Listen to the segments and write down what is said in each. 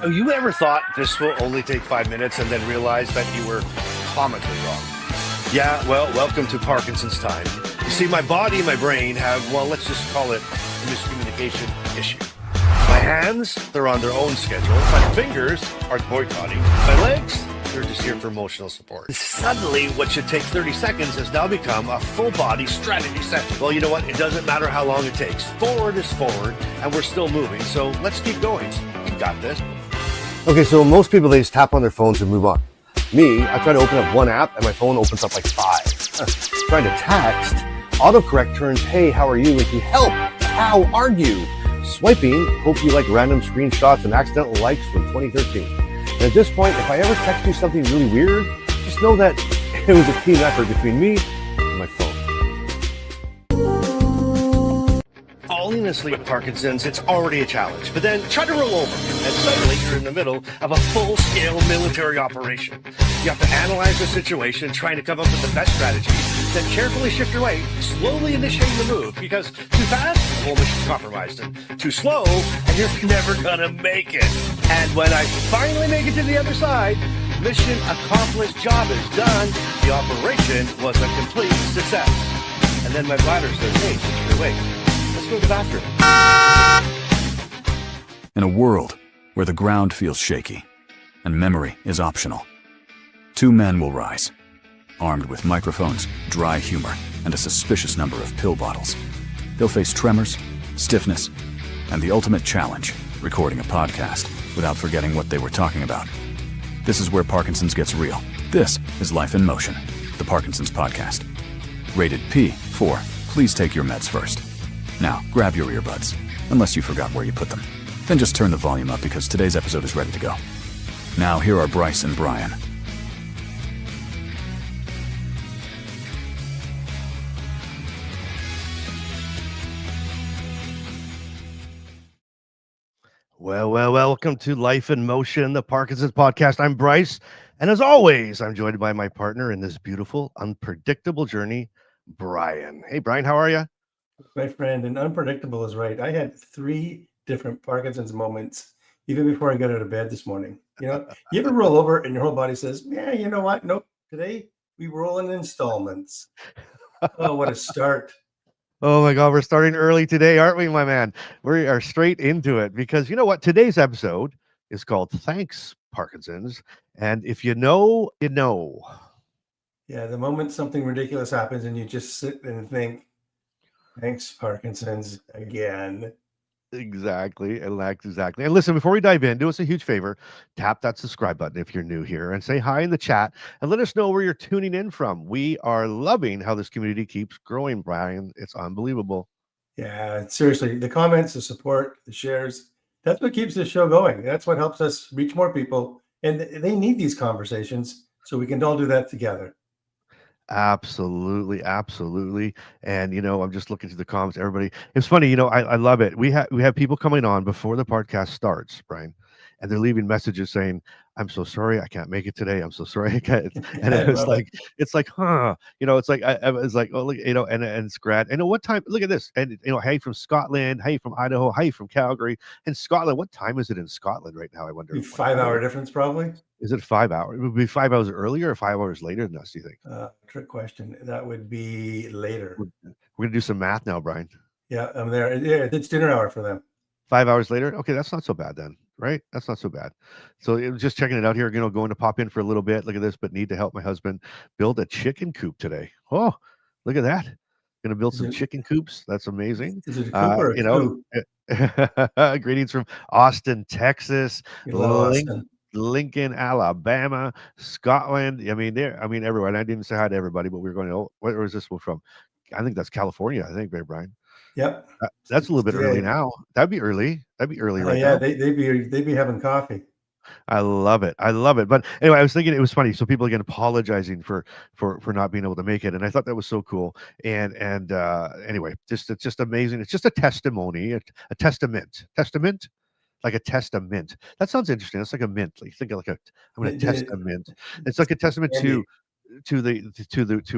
Oh, you ever thought this will only take 5 minutes and then realized that you were comically wrong? Yeah, well, welcome to Parkinson's time. You see, my body and my brain have, well, let's just call it a miscommunication issue. My hands, they're on their own schedule. My fingers are boycotting. My legs, they're just here for emotional support. Suddenly, what should take 30 seconds has now become a full-body strategy session. Well, you know what? It doesn't matter how long it takes. Forward is forward, and we're still moving, so let's keep going. You got this. Okay, so most people, they just tap on their phones and move on. Me, I try to open up one app and my phone opens up like 5. Trying to text, autocorrect turns, hey, how are you, into help, how are you? Swiping, hope you like random screenshots and accidental likes from 2013. And at this point, if I ever text you something really weird, just know that it was a team effort between me and my phone. Falling asleep with Parkinson's, it's already a challenge. But then try to roll over, and suddenly you're in the middle of a full-scale military operation. You have to analyze the situation, trying to come up with the best strategy, then carefully shift your weight, slowly initiating the move, because too fast, the whole mission's compromised, and too slow, and you're never gonna make it. And when I finally make it to the other side, mission accomplished, job is done, the operation was a complete success. And then my bladder says, hey, switch your weight. Let's go to the bathroom. In a world where the ground feels shaky and memory is optional, 2 men will rise, armed with microphones, dry humor, and a suspicious number of pill bottles. They'll face tremors, stiffness, and the ultimate challenge, recording a podcast without forgetting what they were talking about. This is where Parkinson's gets real. This is Life in Motion, the Parkinson's podcast. Rated P for please take your meds first. Now, grab your earbuds, unless you forgot where you put them. Then just turn the volume up because today's episode is ready to go. Now, here are Bryce and Brian. Well, welcome to Life in Motion, the Parkinson's podcast. I'm Bryce, and as always, I'm joined by my partner in this beautiful, unpredictable journey, Brian. Hey, Brian, how are you? My friend, and unpredictable is right. I had 3 different Parkinson's moments even before I got out of bed this morning. You know, you ever roll over and your whole body says, yeah, you know what? Nope, today we roll in installments. Oh, what a start. Oh my God, we're starting early today, aren't we, my man? We are straight into it because you know what? Today's episode is called Thanks, Parkinson's. And if you know, you know. Yeah, the moment something ridiculous happens and you just sit and think, thanks, Parkinson's, again. Exactly. And listen, before we dive in, do us a huge favor. Tap that subscribe button if you're new here and say hi in the chat and let us know where you're tuning in from. We are loving how this community keeps growing, Brian. It's unbelievable. Yeah, seriously, the comments, the support, the shares, that's what keeps this show going. That's what helps us reach more people. And they need these conversations so we can all do that together. Absolutely. And I'm just looking through the comments. Everybody, it's funny, I love it. We have people coming on before the podcast starts, Brian, and they're leaving messages saying, I'm so sorry I can't make it today. I'm so sorry I can't. And it was like, it's like, huh, it's like I was like, oh, look, and it's grad. And what time? Look at this. And hey from Scotland, hey from Idaho, hey from Calgary, and Scotland. What time is it in Scotland right now? I wonder. 5-hour difference, probably. Is it 5 hours? It would be 5 hours earlier or 5 hours later than us, do you think? Trick question. That would be later. We're going to do some math now, Brian. Yeah, I'm there. Yeah, it's dinner hour for them. 5 hours later? Okay, that's not so bad then, right? That's not so bad. So it was just checking it out here, going to pop in for a little bit. Look at this, but need to help my husband build a chicken coop today. Oh, look at that. Going to build some chicken coops. That's amazing. Is it a coop or a coop? Greetings from Austin, Texas. Austin. Lincoln, Alabama, Scotland. I mean, everywhere. And I didn't say hi to everybody, but we were going, where is this one from? I think that's California. I think, Brian. Yep. That's a little bit early now. That'd be early right yeah, now. They'd be having coffee. I love it. But anyway, I was thinking it was funny. So people again apologizing for not being able to make it, and I thought that was so cool. And anyway, it's just amazing. It's just a testimony, a testament. Like a testament. That sounds interesting. It's like a mint. Like think of I'm going to test a mint. It's like a testament to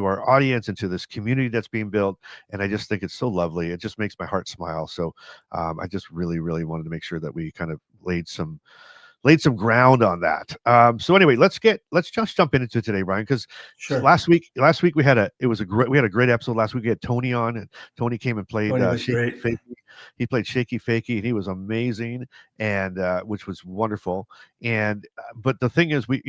our audience and to this community that's being built. And I just think it's so lovely. It just makes my heart smile. So I just really wanted to make sure that we kind of laid some laid some ground on that. So anyway, let's just jump into today, Brian, because Sure. last week we had a great episode last week. We had Tony on, and Tony came and played Tony was Shakey great. Fakey. He played Shakey Fakey, and he was amazing, and which was wonderful. And but the thing is, we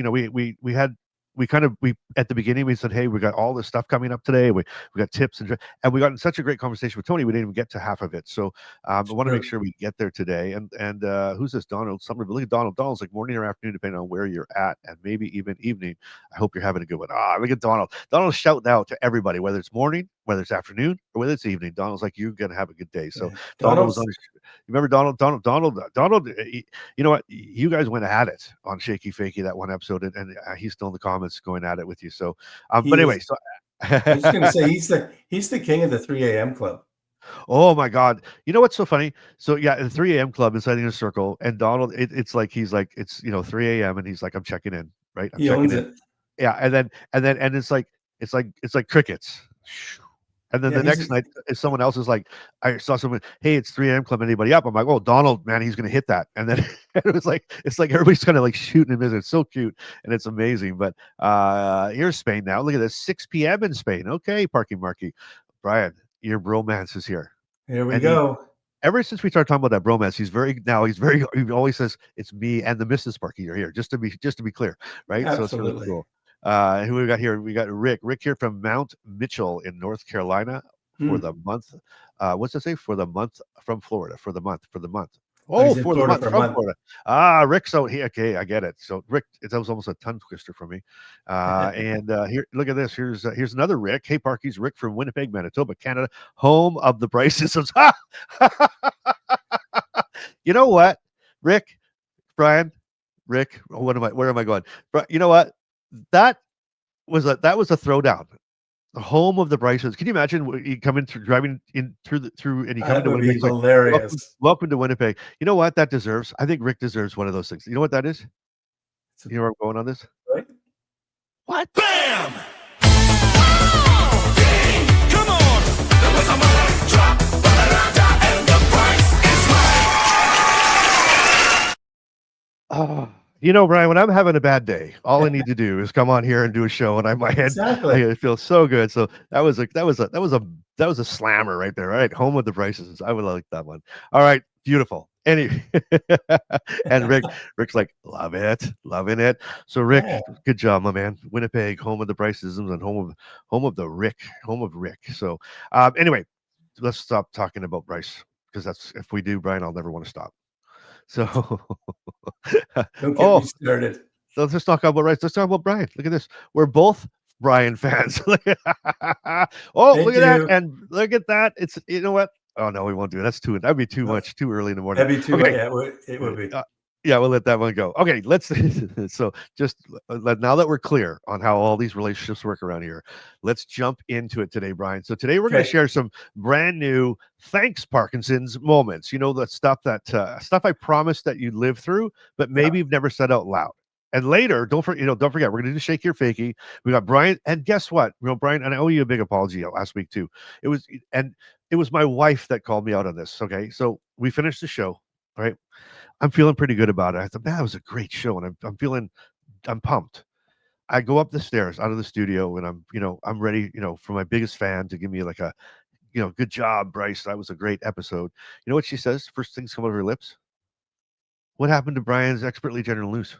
at the beginning we said, hey, we got all this stuff coming up today. We got tips and we got in such a great conversation with Tony. We didn't even get to half of it. So I want to make sure we get there today. And who's this? Donald? Somebody, look at Donald. Donald's like morning or afternoon, depending on where you're at, and maybe even evening. I hope you're having a good one. Look at Donald. Donald's shouting out to everybody, whether it's morning, whether it's afternoon, or whether it's evening. Donald's like, you're gonna have a good day. So Donald was on. You remember Donald? You know what? You guys went at it on Shakey Fakey that one episode, and he's still in the comments going at it with you. So, but anyway, so I was just gonna say he's the king of the 3 a.m. club. Oh my God! You know what's so funny? So yeah, the 3 a.m. club is sitting in a circle, and Donald, it's like he's like it's 3 a.m. and he's like, I'm checking in, right? I'm He checking owns in. it. Yeah, and it's like crickets. And then the next night, if someone else is like, I saw someone, hey, it's 3 a.m. club, anybody up? I'm like, oh, Donald, man, he's gonna hit that. And then it's like everybody's kind of like shooting him. It's so cute and it's amazing. But here's Spain now. Look at this, 6 p.m. in Spain. Okay, Parky Marky. Brian, your bromance is here. Here we go. Ever since we started talking about that bromance, he always says it's me and the Mrs. Parky are here, just to be clear, right? Absolutely. So it's really cool. Who we got here? We got Rick here from Mount Mitchell in North Carolina for the month. What's it say? For the month from Florida. For the month. Oh, for the month from Florida. Rick. So okay, I get it. So Rick, that was almost a tongue twister for me. And here, look at this. Here's another Rick. Hey, Parky's Rick from Winnipeg, Manitoba, Canada, home of the Bryces. You know what, Rick, Brian, Rick. Where am I going? You know what? That was a throwdown. The home of the Bryces. Can you imagine you come in driving in through and you come into Winnipeg? Hilarious. Like, welcome to Winnipeg. You know what that deserves? I think Rick deserves one of those things. You know what that is? You know where I'm going on this? Right? What? Bam! Oh, dang! Come on! There was a mic drop, and the price is right. You know, Brian, when I'm having a bad day, all I need to do is come on here and do a show, and my head I feel so good. So that was a slammer right there. All right, home of the Bryces. I would like that one. All right, beautiful. Anyway, and Rick's like, loving it. So Rick, good job, my man. Winnipeg, home of the Bryces, and home of Rick. So anyway, let's stop talking about Bryce, because if we do, Brian, I'll never want to stop. So don't get me started. So let's talk about Bryce. Let's talk about Brian. Look at this. We're both Brian fans. Look at that. And look at that. It's, you know what? Oh no, we won't do it. That'd be too much, too early in the morning. That'd be too much. Yeah, it would be. Yeah, we'll let that one go. Okay, let's so just now that we're clear on how all these relationships work around here, let's jump into it today, Brian. So today we're going to share some brand new thanks Parkinson's moments. You know, the stuff I promised that you'd live through, but maybe you've never said out loud. And later, don't forget, we're going to do Shakey or Fakey. We got Brian, and guess what? Brian, and I owe you a big apology last week too. It was my wife that called me out on this. Okay, so we finished the show, right? I'm feeling pretty good about it. I thought, man, that was a great show, and I'm pumped. I go up the stairs out of the studio, and I'm ready, for my biggest fan to give me like a, good job, Bryce. That was a great episode. You know what she says? First things come out of her lips. What happened to Brian's expertly general news?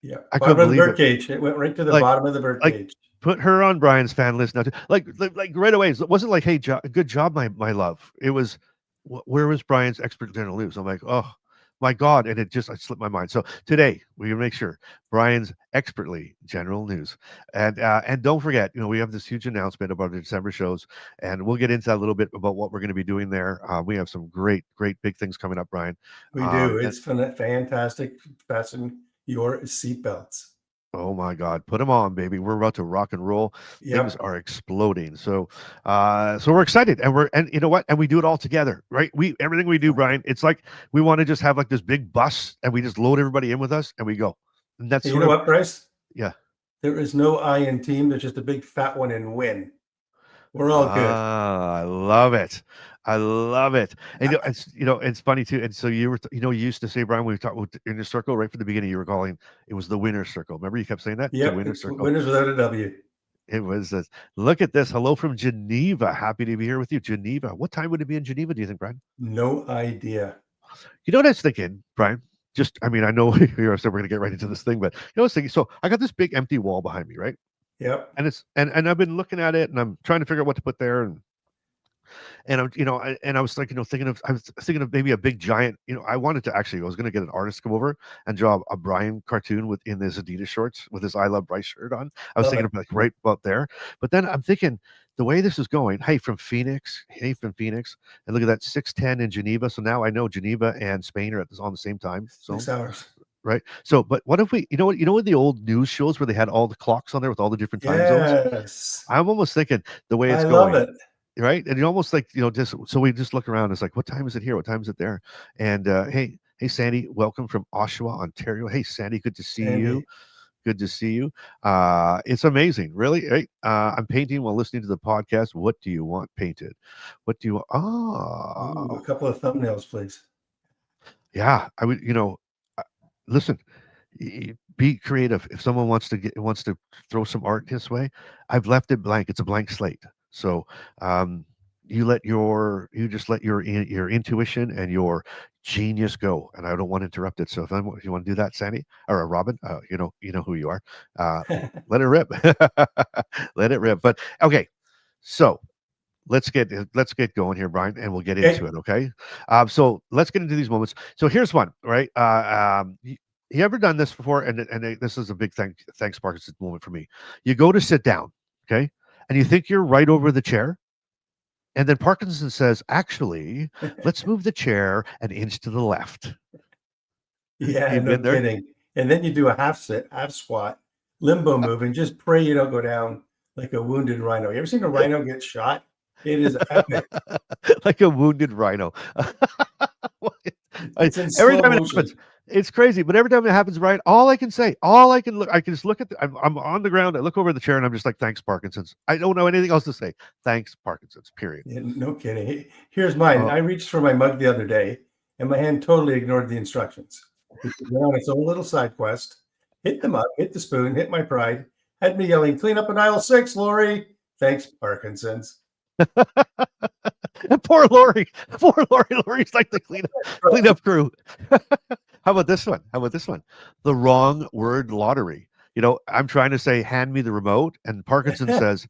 Yeah, I couldn't believe it. Cage. It went right to the bottom of the bird cage. Put her on Brian's fan list now. Like right away. It wasn't like, hey, good job, my love. It was, where was Brian's expert general news? I'm like, oh my God. And I slipped my mind. So today we make sure Brian's expertly general news. And don't forget, we have this huge announcement about the December shows, and we'll get into that a little bit about what we're going to be doing there. We have some great big things coming up, Brian. We do. It's fantastic. Fasten your seatbelts. Oh my God, put them on, baby. We're about to rock and roll. Yep. Things are exploding. So we're excited, and you know what? And we do it all together, right? Everything we do, Brian, it's like we want to just have like this big bus, and we just load everybody in with us, and we go. And that's you know what, Bryce? Yeah. There is no I in team. There's just a big fat one in win. We're all good. I love it. I love it. And it's funny too. And so you were, you used to say, Brian, when we talked about inner circle right from the beginning, you were calling it was the winner circle. Remember, you kept saying that the Yep, winner it's circle. winners without a W. It was. Look at this. Hello from Geneva. Happy to be here with you, Geneva. What time would it be in Geneva? Do you think, Brian? No idea. You know what I was thinking, Brian? Just, I mean, I know said we're going to get right into this thing, but I was thinking. So I got this big empty wall behind me, right? Yep. And it's and I've been looking at it, and I'm trying to figure out what to put there, and I'm, I was like, I was thinking of maybe a big giant, I wanted to actually, I was going to get an artist to come over and draw a Brian cartoon in his Adidas shorts with his I Love Bryce shirt on. I was Love thinking it. of like right about there, but then I'm thinking the way this is going, hey, from Phoenix, and look at that 6:10 in Geneva. So now I know Geneva and Spain are on the same time zone. 6 hours. Right. So, but what if we, what the old news shows where they had all the clocks on there with all the different time zones? Yes. I'm almost thinking the way it's I going. love it. Right. And you almost like, just so we just look around. It's like, what time is it here? What time is it there? And hey, Sandy, welcome from Oshawa, Ontario. Hey, Sandy, good to see you. Sandy. Good to see you. It's amazing, really. Hey, I'm painting while listening to the podcast. What do you want painted? What do you want? Ooh, a couple of thumbnails, please. Yeah, I would. Listen, be creative. If someone wants to throw some art his way, I've left it blank. It's a blank slate. So you just let your intuition and your genius go, and I don't want to interrupt it. So if you want to do that, Sandy or Robin, you know who you are. Let it rip. Let it rip. But okay, so let's get going here, Brian, and we'll get into it. Okay. So let's get into these moments. So here's one, right? You ever done this before? And this is a big thanks Parkinson's moment for me. You go to sit down, okay, and you think you're right over the chair, and then Parkinson says, "Actually, let's move the chair an inch to the left." Yeah, You've no been there? kidding. And then you do a half squat, limbo move, and just pray you don't go down like a wounded rhino. You ever seen a rhino get shot? It is epic. Like a wounded rhino. It's in Every slow time it motion. happens, it's crazy. But every time it happens, Brian, all I can just look at I'm on the ground. I look over the chair and I'm just like, thanks, Parkinson's. I don't know anything else to say. Thanks, Parkinson's, period. Yeah, no kidding. Here's mine. I reached for my mug the other day, and my hand totally ignored the instructions. It went on its own little side quest. Hit the mug, hit the spoon, hit my pride. Had me yelling, "Clean up in aisle 6, Lori." Thanks, Parkinson's. Poor Lori. Poor Lori. Lori's like the cleanup crew. How about this one? The wrong word lottery. I'm trying to say, hand me the remote, and Parkinson says,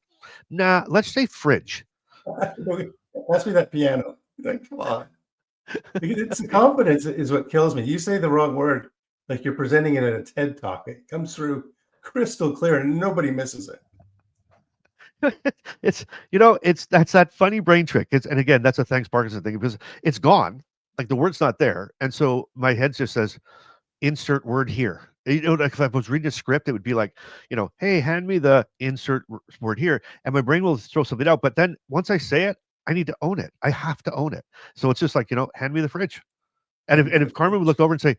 nah, let's say fridge. Pass me that piano. Like, come on. Because it's the confidence is what kills me. You say the wrong word, like you're presenting it at a TED Talk. It comes through crystal clear and nobody misses it. That's that funny brain trick. And again, that's a thanks Parkinson thing because it's gone. Like the word's not there. And so my head just says, insert word here. Like if I was reading a script, it would be like, hey, hand me the insert word here. And my brain will throw something out. But then once I say it, I need to own it. I have to own it. So it's just like, hand me the fridge. And if Carmen would look over and say,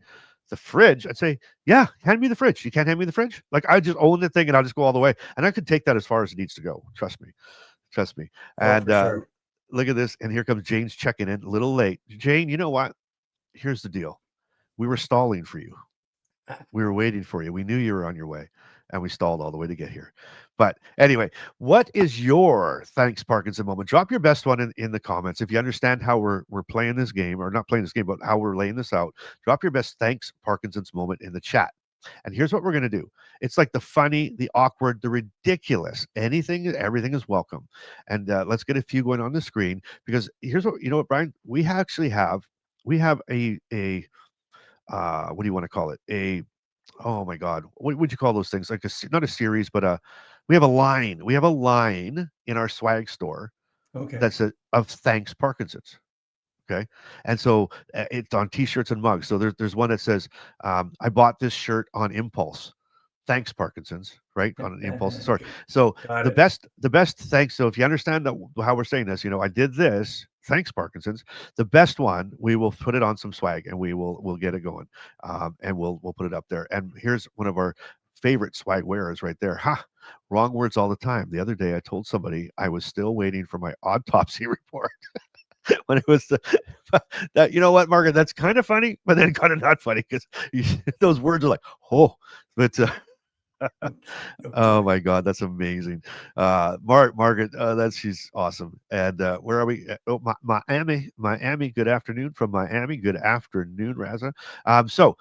the fridge, I'd say, yeah, hand me the fridge. You can't hand me the fridge? Like I just own the thing and I'll just go all the way. And I could take that as far as it needs to go. Trust me. And sure. Look at this. And here comes Jane's checking in a little late. Jane, you know what? Here's the deal. We were stalling for you. We were waiting for you. We knew you were on your way, and we stalled all the way to get here. But anyway, what is your thanks Parkinson moment? Drop your best one in the comments. If you understand how we're playing this game, or not playing this game, but how we're laying this out, drop your best thanks Parkinson's moment in the chat. And here's what we're going to do. It's like the funny, the awkward, the ridiculous. Everything is welcome. And let's get a few going on the screen, because here's what, Brian, we actually have a what do you want to call it? Oh my God, what would you call those things? Like not a series, but we have a line. We have a line in our swag store that's of thanks Parkinson's. Okay, and so it's on T-shirts and mugs. So there's one that says, I bought this shirt on impulse. Thanks Parkinson's, right? On an impulse. Sorry. So the best thanks. So if you understand how we're saying this, I did this. Thanks Parkinson's. The best one, we will put it on some swag and we'll get it going, and we'll put it up there. And here's one of our favorite swag wearers right there. Ha! Wrong words all the time. The other day, I told somebody I was still waiting for my autopsy report. when it was that, you know what, Margaret, that's kind of funny, but then kind of not funny because those words are like, oh, but oh my God, that's amazing. Margaret, that's she's awesome. And where are we? Oh, Miami. Good afternoon from Miami. Good afternoon, Raza. So,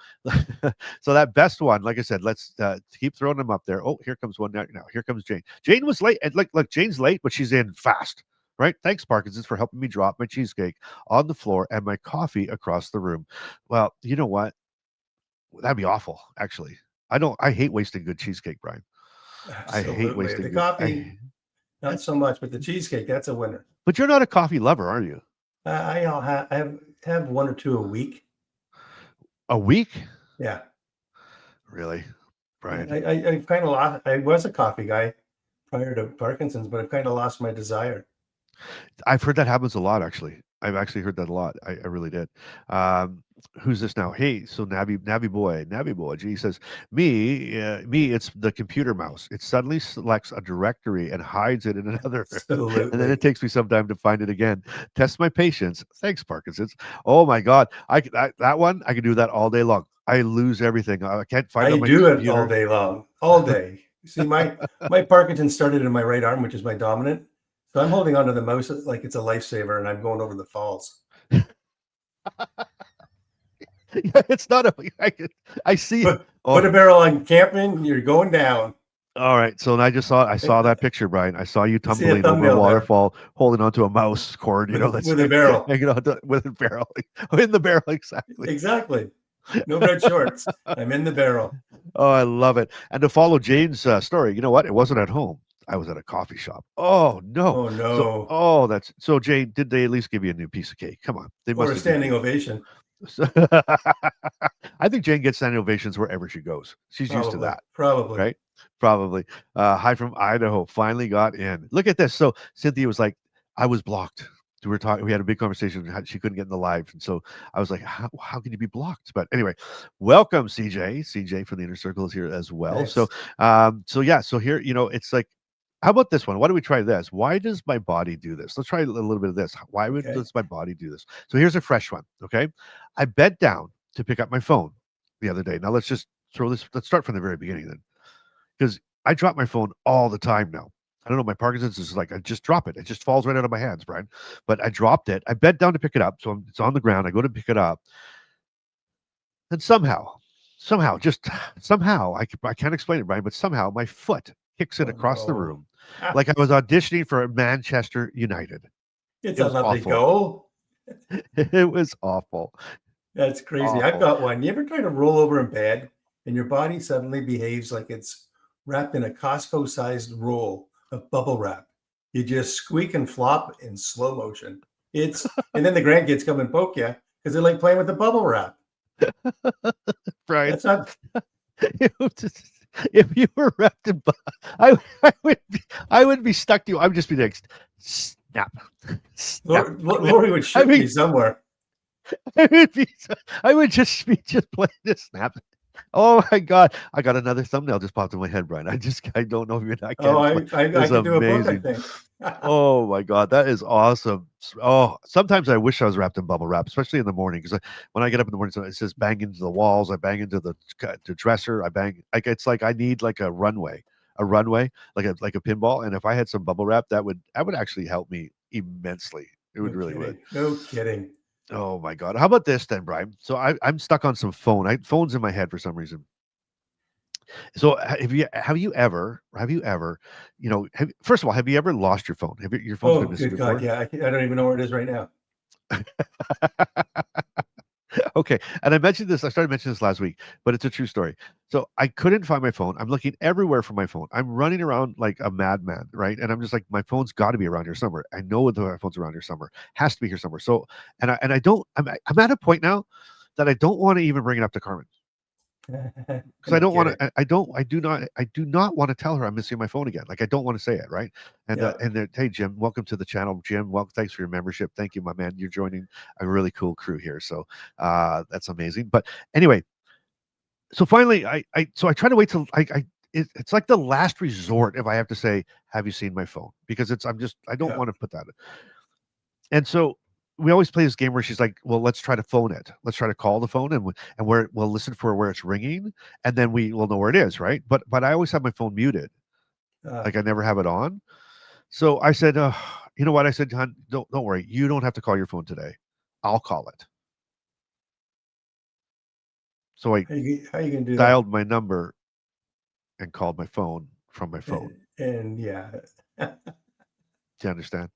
so that best one, like I said, let's keep throwing them up there. Oh, here comes one now. Here comes Jane. Jane was late, and look, Jane's late, but she's in fast. Right? Thanks, Parkinson's, for helping me drop my cheesecake on the floor and my coffee across the room. Well, you know what? That'd be awful, actually. I hate wasting good cheesecake, Brian. I hate Absolutely. wasting The good. coffee, not so much, but the cheesecake, that's a winner. But you're not a coffee lover, are you? I have one or two a week. A week? Yeah. Really, Brian? I kind of lost. I was a coffee guy prior to Parkinson's, but I've kind of lost my desire. I've heard that happens a lot, actually. I've actually heard that a lot. I really did. Who's this now? Hey, so Nabby boy. G says, me. It's the computer mouse. It suddenly selects a directory and hides it in another, and then Absolutely. it takes me some time to find it again. Test my patience. Thanks, Parkinson's. Oh my God, that one I can do that all day long. I lose everything. I can't find it I on my do it computer. all day long, all day. See, my Parkinson's started in my right arm, which is my dominant. So I'm holding onto the mouse like it's a lifesaver, and I'm going over the falls. Yeah, it's not a. I see it. Put a barrel on camping, you're going down. All right. So I saw that picture, Brian. I saw you See a tumbling over a thumbnail there. waterfall, holding onto a mouse cord. That's With a barrel. hanging on with a barrel, in the barrel, exactly. Exactly. No red shorts. I'm in the barrel. Oh, I love it. And to follow Jane's story, you know what? It wasn't at home. I was at a coffee shop. Oh no. Oh no. That's so. Jane, did they at least give you a new piece of cake? Come on, they Or must a have standing ovation. I think Jane gets standing ovations wherever she goes. She's used to that. Probably. Right? Probably. Hi from Idaho. Finally got in. Look at this. So Cynthia was like, I was blocked. We were talking. We had a big conversation. She couldn't get in the live, and so I was like, how can you be blocked? But anyway, welcome, CJ. CJ from the Inner Circle is here as well. Thanks. So yeah. So here, it's like, how about this one? Why don't we try this? Why does my body do this? Let's try a little bit of this. Does my body do this? So here's a fresh one. Okay, I bent down to pick up my phone the other day. Now let's just throw this. Let's start from the very beginning then, because I drop my phone all the time now. I don't know. My Parkinson's is like, I just drop it. It just falls right out of my hands, Brian. But I dropped it. I bent down to pick it up. So it's on the ground. I go to pick it up. And somehow, I can't explain it, Brian, but somehow my foot kicks it across the room like I was auditioning for Manchester United. It's a lovely goal. It was awful. That's crazy. Awful. I've got one. You ever try to roll over in bed and your body suddenly behaves like it's wrapped in a Costco-sized roll of bubble wrap? You just squeak and flop in slow motion. And then the grandkids come and poke you because they're like playing with the bubble wrap. Right. That's not. If you were wrapped in, I would be stuck to you. I would just be like, snap. Lori would shoot me somewhere. I would just be playing this snap. Oh my God! I got another thumbnail just popped in my head, Brian. I don't know if you're not. I can do a book, I think. Oh my God, that is awesome. Oh, sometimes I wish I was wrapped in bubble wrap, especially in the morning, because when I get up in the morning, it says bang into the walls. I bang into the dresser. I bang it's like I need like a runway, like a pinball. And if I had some bubble wrap, that would actually help me immensely. It would would. No kidding. Oh my God. How about this then, Brian? So I'm stuck on some phone. Phone's in my head for some reason. So have you ever, first of all, have you ever lost your phone? Have your phone been missing before? God, yeah. I don't even know where it is right now. Okay. And I started mentioning this last week, but it's a true story. So I couldn't find my phone. I'm looking everywhere for my phone. I'm running around like a madman, right? And I'm just like, my phone's got to be around here somewhere. I know my phone's around here somewhere. Has to be here somewhere. So, I'm at a point now that I don't want to even bring it up to Carmen. Because I don't want to. I do not want to tell her I'm missing my phone again. Like I don't want to say it, right? And hey Jim, welcome to the channel, Jim. Welcome, thanks for your membership. Thank you, my man. You're joining a really cool crew here, so that's amazing. But anyway, so finally, I try to wait till it's like the last resort if I have to say, have you seen my phone? Because I don't want to put that in. And so we always play this game where she's like, well, let's try to phone it. Let's try to call the phone and we'll listen for where it's ringing, and then we will know where it is, right? But I always have my phone muted. Like I never have it on. So I said, you know what? I said, hon, don't worry. You don't have to call your phone today. I'll call it. So I how you gonna do dialed my number and called my phone from my that? phone. And yeah, Do you understand?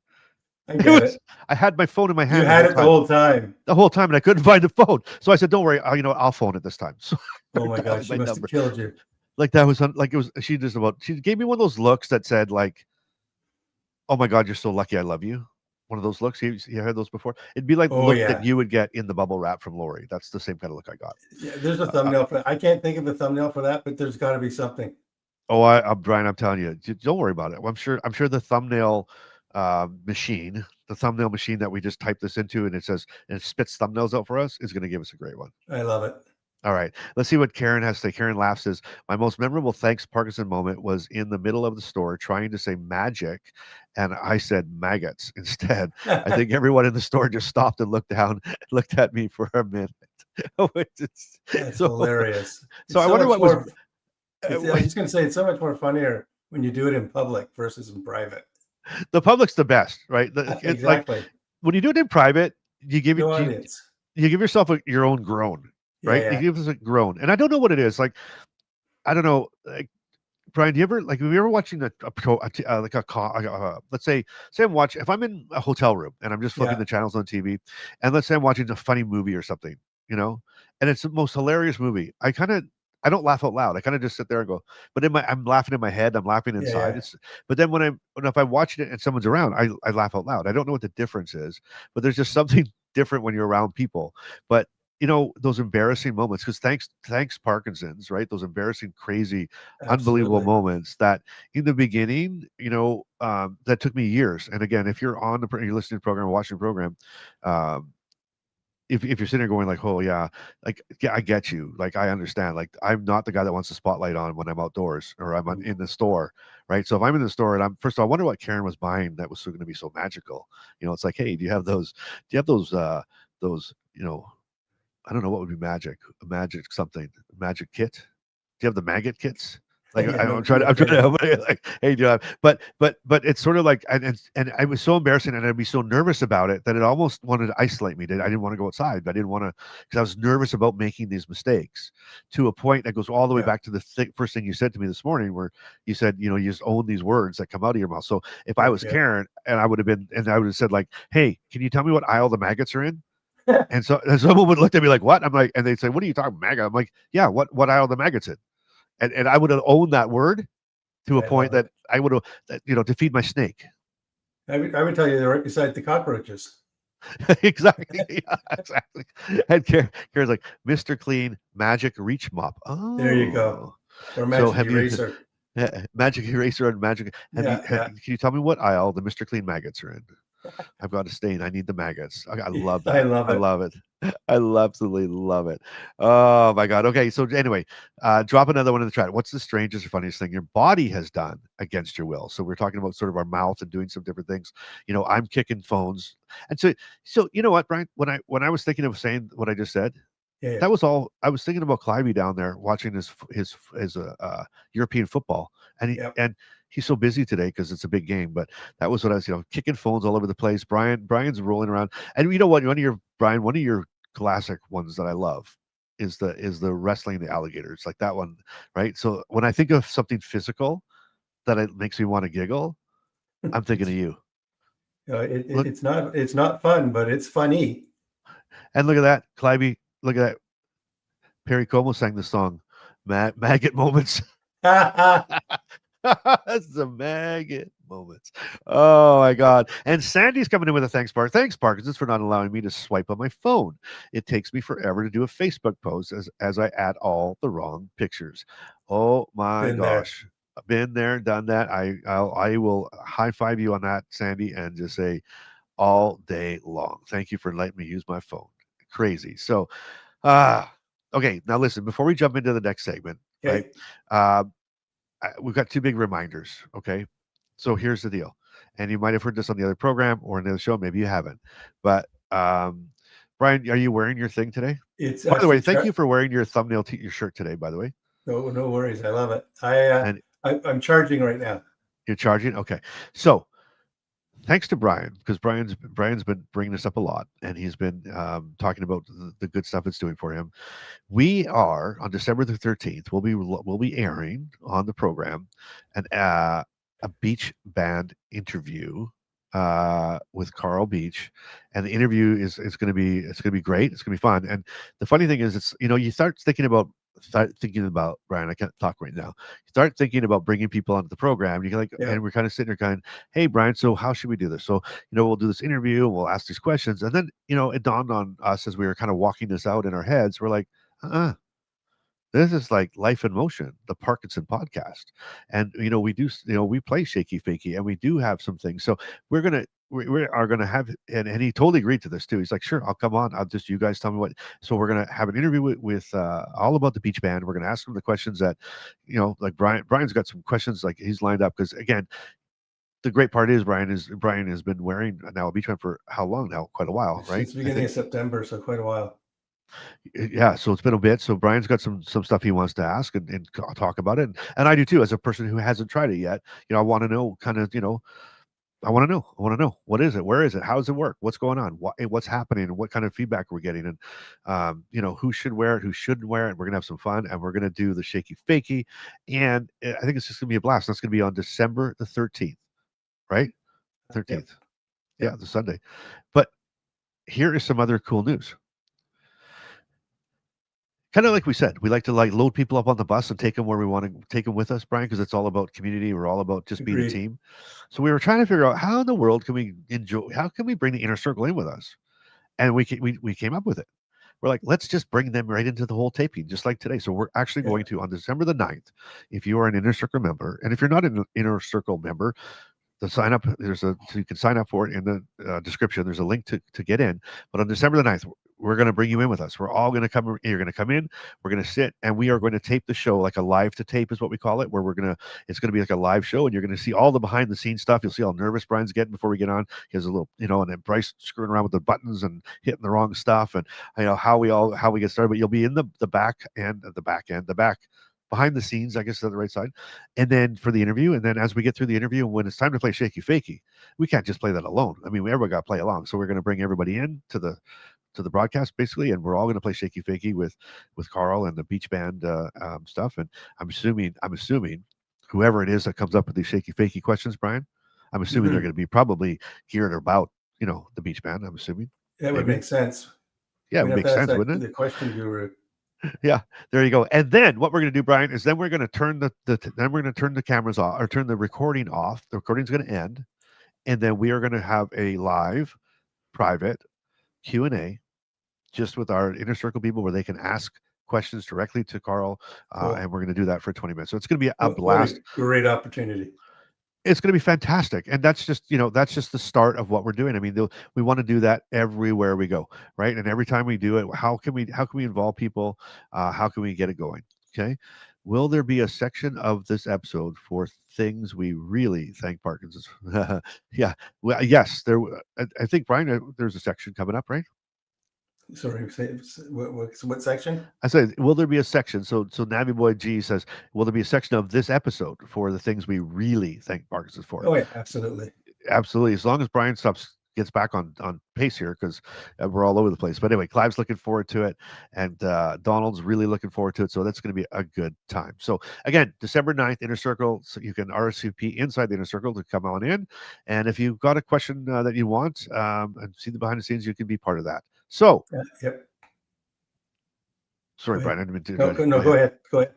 I get it. I had my phone in my You hand had it the whole time. the whole time, and I couldn't find the phone. So I said, "Don't worry, I'll phone it this time." So Oh my dialing God, she must have killed you. like that was like it was. She gave me one of those looks that said like, "Oh my God, you're so lucky. I love you." One of those looks. You heard those before? It'd be like the Oh look that yeah, you would get in the bubble wrap from Lori. That's the same kind of look I got. yeah. There's a thumbnail for that. I can't think of a thumbnail for that, but there's got to be something. Brian, I'm telling you, don't worry about it. I'm sure the thumbnail machine, the thumbnail machine that we just type this into and it spits thumbnails out for us is going to give us a great one. I love it. All right, let's see what Karen has to say. Karen laughs says, "My most memorable thanks Parkinson moment was in the middle of the store trying to say magic, and I said maggots instead. I think everyone in the store just stopped and looked down, and looked at me for a minute." That's so, hilarious. so It's I wonder much what was. more. I was just going to say it's so much more funnier when you do it in public versus in private. The public's the best, right? It's like Exactly. when you do it in private, you give No it audience. you give yourself your own groan, right? You Yeah. give us a groan, and I don't know what it is. Like I don't know, like Brian, do you ever like have you ever watching let's say I'm watching if I'm in a hotel room and I'm just flipping Yeah. the channels on TV, and let's say I'm watching a funny movie or something, and it's the most hilarious movie. I don't laugh out loud. I kind of just sit there and go, but I'm laughing in my head. I'm laughing Yeah. inside. Yeah. But then if I'm watching it and someone's around, I laugh out loud. I don't know what the difference is, but there's just something different when you're around people. But those embarrassing moments, because thanks Parkinson's, right? Those embarrassing, crazy, unbelievable Absolutely. moments that in the beginning, that took me years. And again, if you're you're listening to the program, watching the program, um, if you're sitting there going like, oh yeah, like yeah, I get you, like I understand, like I'm not the guy that wants the spotlight on when I'm outdoors or in the store, right? So if I'm in the store and I'm first of all, I wonder what Karen was buying that was going to be so magical. It's like, hey, do you have those I don't know what would be a magic something, magic kit? Do you have the maggot kits? Like Yeah. I'm No, trying to, no kidding. help. Like, hey, do you have? But it's sort of like, and it was so embarrassing, and I'd be so nervous about it that it almost wanted to isolate me. I didn't want to go outside. I didn't want to because I was nervous about making these mistakes to a point that goes all the way Yeah. back to the first thing you said to me this morning, where you said, you just own these words that come out of your mouth. So if I Yep. was Yep. Karen, and I would have said like, hey, can you tell me what aisle the maggots are in? And someone would look at me like, "What?" I'm like, and they'd say, "What are you talking, maggot?" I'm like, "Yeah, what aisle the maggots in?" And I would have owned that word to a I point love that it. I would have, to feed my snake. I would tell you they're right beside the cockroaches. Exactly, yeah, exactly. And Karen's like, "Mr. Clean Magic Reach Mop." There you go. Oh, Or so magic have you eraser. magic eraser and magic? Yeah. Yeah. Can you tell me what aisle the Mr. Clean maggots are in? I've got a stain. I need the maggots. I love I that. love I it. love it. I absolutely love it. Oh my God. Okay. So anyway, drop another one in the chat. What's the strangest or funniest thing your body has done against your will? So we're talking about sort of our mouth and doing some different things. I'm kicking phones. And so you know what, Brian, when I was thinking of saying what I just said, Yeah. that was all I was thinking about. Clivey down there watching his European football, and Yep. he's so busy today because it's a big game. But that was what I was, kicking phones all over the place. Brian's rolling around, and you know what? One of your classic ones that I love is the wrestling the alligator. It's like that one, right? So when I think of something physical that it makes me want to giggle, I'm thinking of you. Look It's not fun, but it's funny. and look at that, Clivey. Look at that. Perry Como sang the song, Maggot Moments. That's the maggot moments. Oh my God. And Sandy's coming in with a thanks, Thanks, Parkinson's, for not allowing me to swipe on my phone. It takes me forever to do a Facebook post as I add all the wrong pictures. Oh my Been there. gosh. I've been there, done that. I will high five you on that, Sandy, and just say all day long. Thank you for letting me use my phone. Crazy. So okay, now listen, before we jump into the next segment, right? Okay. We've got two big reminders. Okay. So here's the deal. And you might have heard this on the other program or in the other show. Maybe you haven't. But Brian, are you wearing your thing today? It's By the way, actually thank you for wearing your thumbnail your shirt today, by the way. no worries. I love it. And I'm charging right now. you're charging? Okay. So thanks to Brian, because Brian's been bringing this up a lot, and he's been talking about the good stuff it's doing for him. We are on December the 13th. We'll be airing on the program a beach band interview with Carl Beach, and the interview is going to be great. It's going to be fun. And the funny thing is, it's you start thinking about Brian. I can't talk right now. You start thinking about bringing people onto the program. You can and we're kind of sitting there going, "Hey, Brian, so how should we do this?" So we'll do this interview and we'll ask these questions, and then it dawned on us as we were kind of walking this out in our heads. We're like, this is like Life in Motion, the Parkinson podcast. And, we do, we play Shakey Fakey and we do have some things. So we are going to have, and he totally agreed to this too. He's like, sure, I'll come on. You guys tell me what. So we're going to have an interview with all about the beach band. We're going to ask him the questions that, like Brian's got some questions like he's lined up. Because again, the great part is Brian has been wearing now a beach band for how long now? Quite a while, right? Since the beginning of September, so quite a while. Yeah, so it's been a bit. So Brian's got some stuff he wants to ask and talk about it, and I do too. As a person who hasn't tried it yet, I want to know kind of, I want to know what is it, where is it, how does it work, what's going on, what's happening, and what kind of feedback we're getting, and who should wear it, who shouldn't wear it. We're gonna have some fun, and we're gonna do the Shakey Fakey, and I think it's just gonna be a blast. That's gonna be on December the 13th, right? 13th, yeah, the Sunday. But here is some other cool news. Kind of like we said, we like to load people up on the bus and take them where we want to take them with us, Brian, because it's all about community. We're all about just being a team. So we were trying to figure out how in the world can we bring the inner circle in with us, and we came up with it. We're like, let's just bring them right into the whole taping, just like today. So we're actually going to on December the 9th. If you are an inner circle member, and if you're not an inner circle member, the sign up so you can sign up for it in the description. There's a link to get in. But on December the 9th, we're going to bring you in with us. We're all going to come. You're going to come in. We're going to sit, and we are going to tape the show like a live to tape is what we call it. Where it's going to be like a live show, and you're going to see all the behind the scenes stuff. You'll see how nervous Brian's getting before we get on. He has a little, and then Bryce screwing around with the buttons and hitting the wrong stuff, and how we get started. But you'll be in the back behind the scenes, I guess, on the right side, and then for the interview, and then as we get through the interview, when it's time to play Shakey Fakey, we can't just play that alone. I mean, everybody got to play along, so we're going to bring everybody in to the broadcast basically, and we're all going to play Shakey Fakey with Carl and the beach band stuff. And I'm assuming whoever it is that comes up with these Shakey Fakey questions, Brian, I'm assuming they're going to be probably geared about the beach band. I'm assuming that would make sense. Yeah, it would make sense, wouldn't it? The question guru. Yeah, there you go. And then what we're going to do, Brian, is then we're going to turn the cameras off, or turn the recording off. The recording's going to end, and then we are going to have a live, private Q&A, just with our inner circle people, where they can ask questions directly to Carl, cool. And we're going to do that for 20 minutes. So it's going to be a blast. Great opportunity. It's going to be fantastic, and that's just the start of what we're doing. I mean, we want to do that everywhere we go, right? And every time we do it, how can we involve people? How can we get it going? Okay. Will there be a section of this episode for things we really thank Parkinson's? Yeah. Well, yes. I think, Brian, there's a section coming up, right? Sorry, what section? I said, will there be a section? So Navy Boy G says, will there be a section of this episode for the things we really thank Parkinson's for? Oh yeah, absolutely. Absolutely. As long as Brian gets back on pace here, because we're all over the place. But anyway, Clive's looking forward to it, and Donald's really looking forward to it. So that's going to be a good time. So again, December 9th, Inner Circle. So you can RSVP inside the Inner Circle to come on in. And if you've got a question that you want and see the behind the scenes, you can be part of that. So, yep. Sorry, Brian. I didn't mean to, no, go ahead. Go ahead.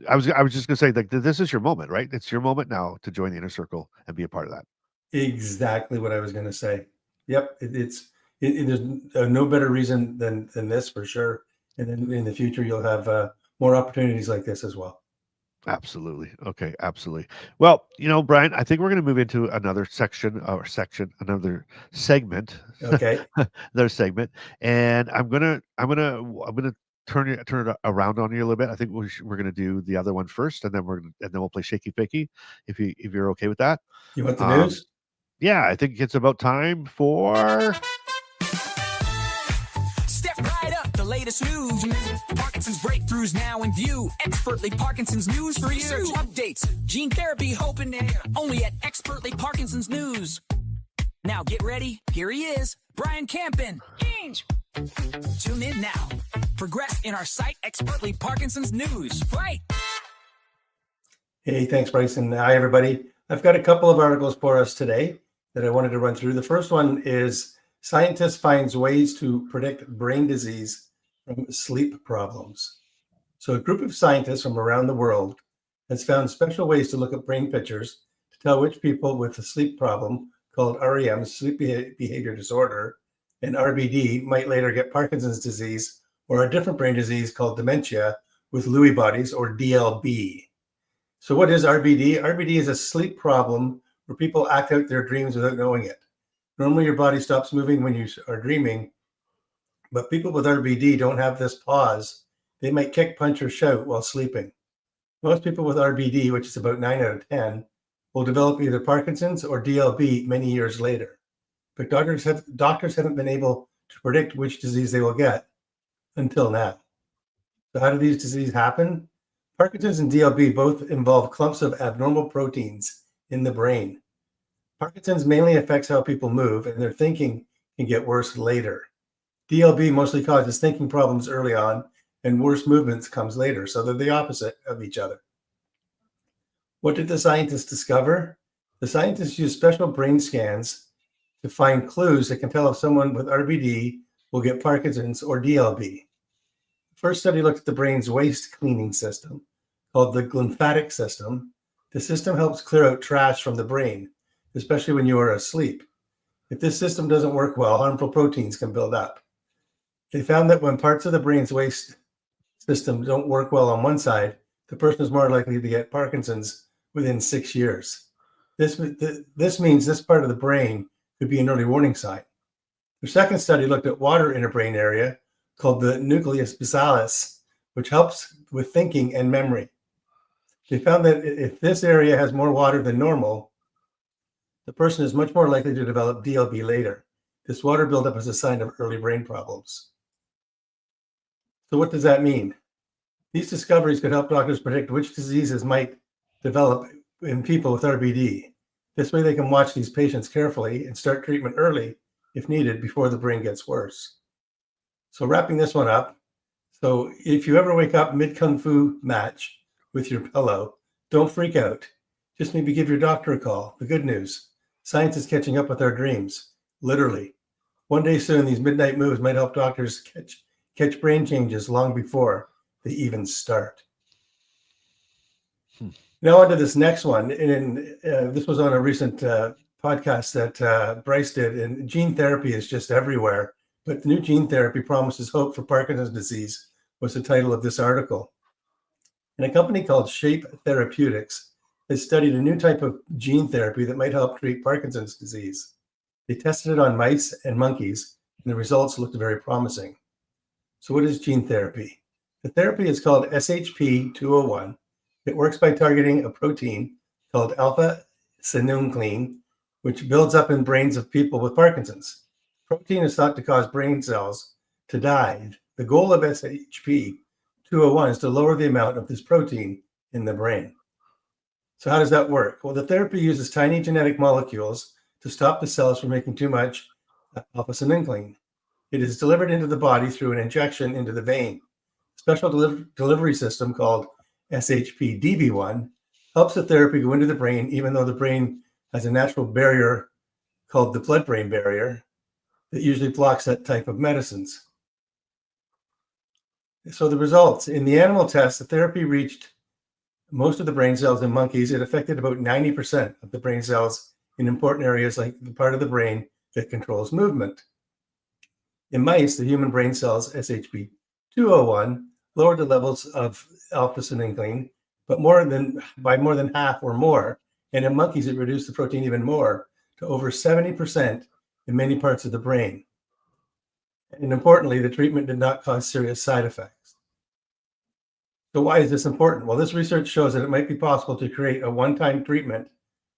I was just going to say that this is your moment, right? It's your moment now to join the Inner Circle and be a part of that. Exactly what I was going to say. Yep, there's no better reason than this for sure. And then in the future, you'll have more opportunities like this as well. Absolutely. Okay, absolutely. Well, Brian, I think we're going to move into another another segment. Okay. Another segment, and I'm gonna turn it around on you a little bit. I think we're going to do the other one first, and then we'll play Shakey Fakey if you're okay with that. You want the news? Yeah, I think it's about time for the latest news. Parkinson's breakthroughs now in view. Expertly Parkinson's news for you. Research updates, gene therapy, hope and air. Only at Expertly Parkinson's News. Now get ready. Here he is, Brian Campen. Tune in now. Progress in our site, Expertly Parkinson's News. Right. Hey, thanks, Bryce. And hi, everybody. I've got a couple of articles for us today that I wanted to run through. The first one is Scientist Finds Ways to Predict Brain Disease from Sleep Problems. So a group of scientists from around the world has found special ways to look at brain pictures to tell which people with a sleep problem called REM, sleep behavior disorder, and RBD might later get Parkinson's disease or a different brain disease called dementia with Lewy bodies or DLB. So what is RBD? RBD is a sleep problem where people act out their dreams without knowing it. Normally your body stops moving when you are dreaming, but people with RBD don't have this pause. They might kick, punch, or shout while sleeping. Most people with RBD, which is about 9 out of 10, will develop either Parkinson's or DLB many years later. But doctors haven't been able to predict which disease they will get until now. So how do these diseases happen? Parkinson's and DLB both involve clumps of abnormal proteins in the brain. Parkinson's mainly affects how people move, and their thinking can get worse later. DLB mostly causes thinking problems early on, and worse movements comes later, so they're the opposite of each other. What did the scientists discover? The scientists used special brain scans to find clues that can tell if someone with RBD will get Parkinson's or DLB. The first study looked at the brain's waste cleaning system, called the glymphatic system. The system helps clear out trash from the brain, especially when you are asleep. If this system doesn't work well, harmful proteins can build up. They found that when parts of the brain's waste system don't work well on one side, the person is more likely to get Parkinson's within 6 years. This means this part of the brain could be an early warning sign. The second study looked at water in a brain area called the nucleus basalis, which helps with thinking and memory. They found that if this area has more water than normal, the person is much more likely to develop DLB later. This water buildup is a sign of early brain problems. So what does that mean? These discoveries could help doctors predict which diseases might develop in people with RBD. This way they can watch these patients carefully and start treatment early if needed before the brain gets worse. So wrapping this one up, so if you ever wake up mid-kung fu match with your pillow, don't freak out. Just maybe give your doctor a call. The good news, science is catching up with our dreams, literally. One day soon, these midnight moves might help doctors catch brain changes long before they even start. Now on to this next one. And this was on a recent podcast that Bryce did, and gene therapy is just everywhere. But new gene therapy promises hope for Parkinson's disease was the title of this article. And a company called Shape Therapeutics has studied a new type of gene therapy that might help treat Parkinson's disease. They tested it on mice and monkeys, and the results looked very promising. So what is gene therapy? The therapy is called SHP-201. It works by targeting a protein called alpha-synuclein, which builds up in brains of people with Parkinson's. Protein is thought to cause brain cells to die. The goal of SHP-201 is to lower the amount of this protein in the brain. So how does that work? Well, the therapy uses tiny genetic molecules to stop the cells from making too much alpha-synuclein. It is delivered into the body through an injection into the vein. A special delivery system called SHP-DB1 helps the therapy go into the brain, even though the brain has a natural barrier called the blood-brain barrier that usually blocks that type of medicines. So the results, in the animal test, the therapy reached most of the brain cells in monkeys. It affected about 90% of the brain cells in important areas like the part of the brain that controls movement. In mice, the human brain cells, SHP-201, lowered the levels of alpha-synuclein, but by more than half or more. And in monkeys, it reduced the protein even more to over 70% in many parts of the brain. And importantly, the treatment did not cause serious side effects. So why is this important? Well, this research shows that it might be possible to create a one-time treatment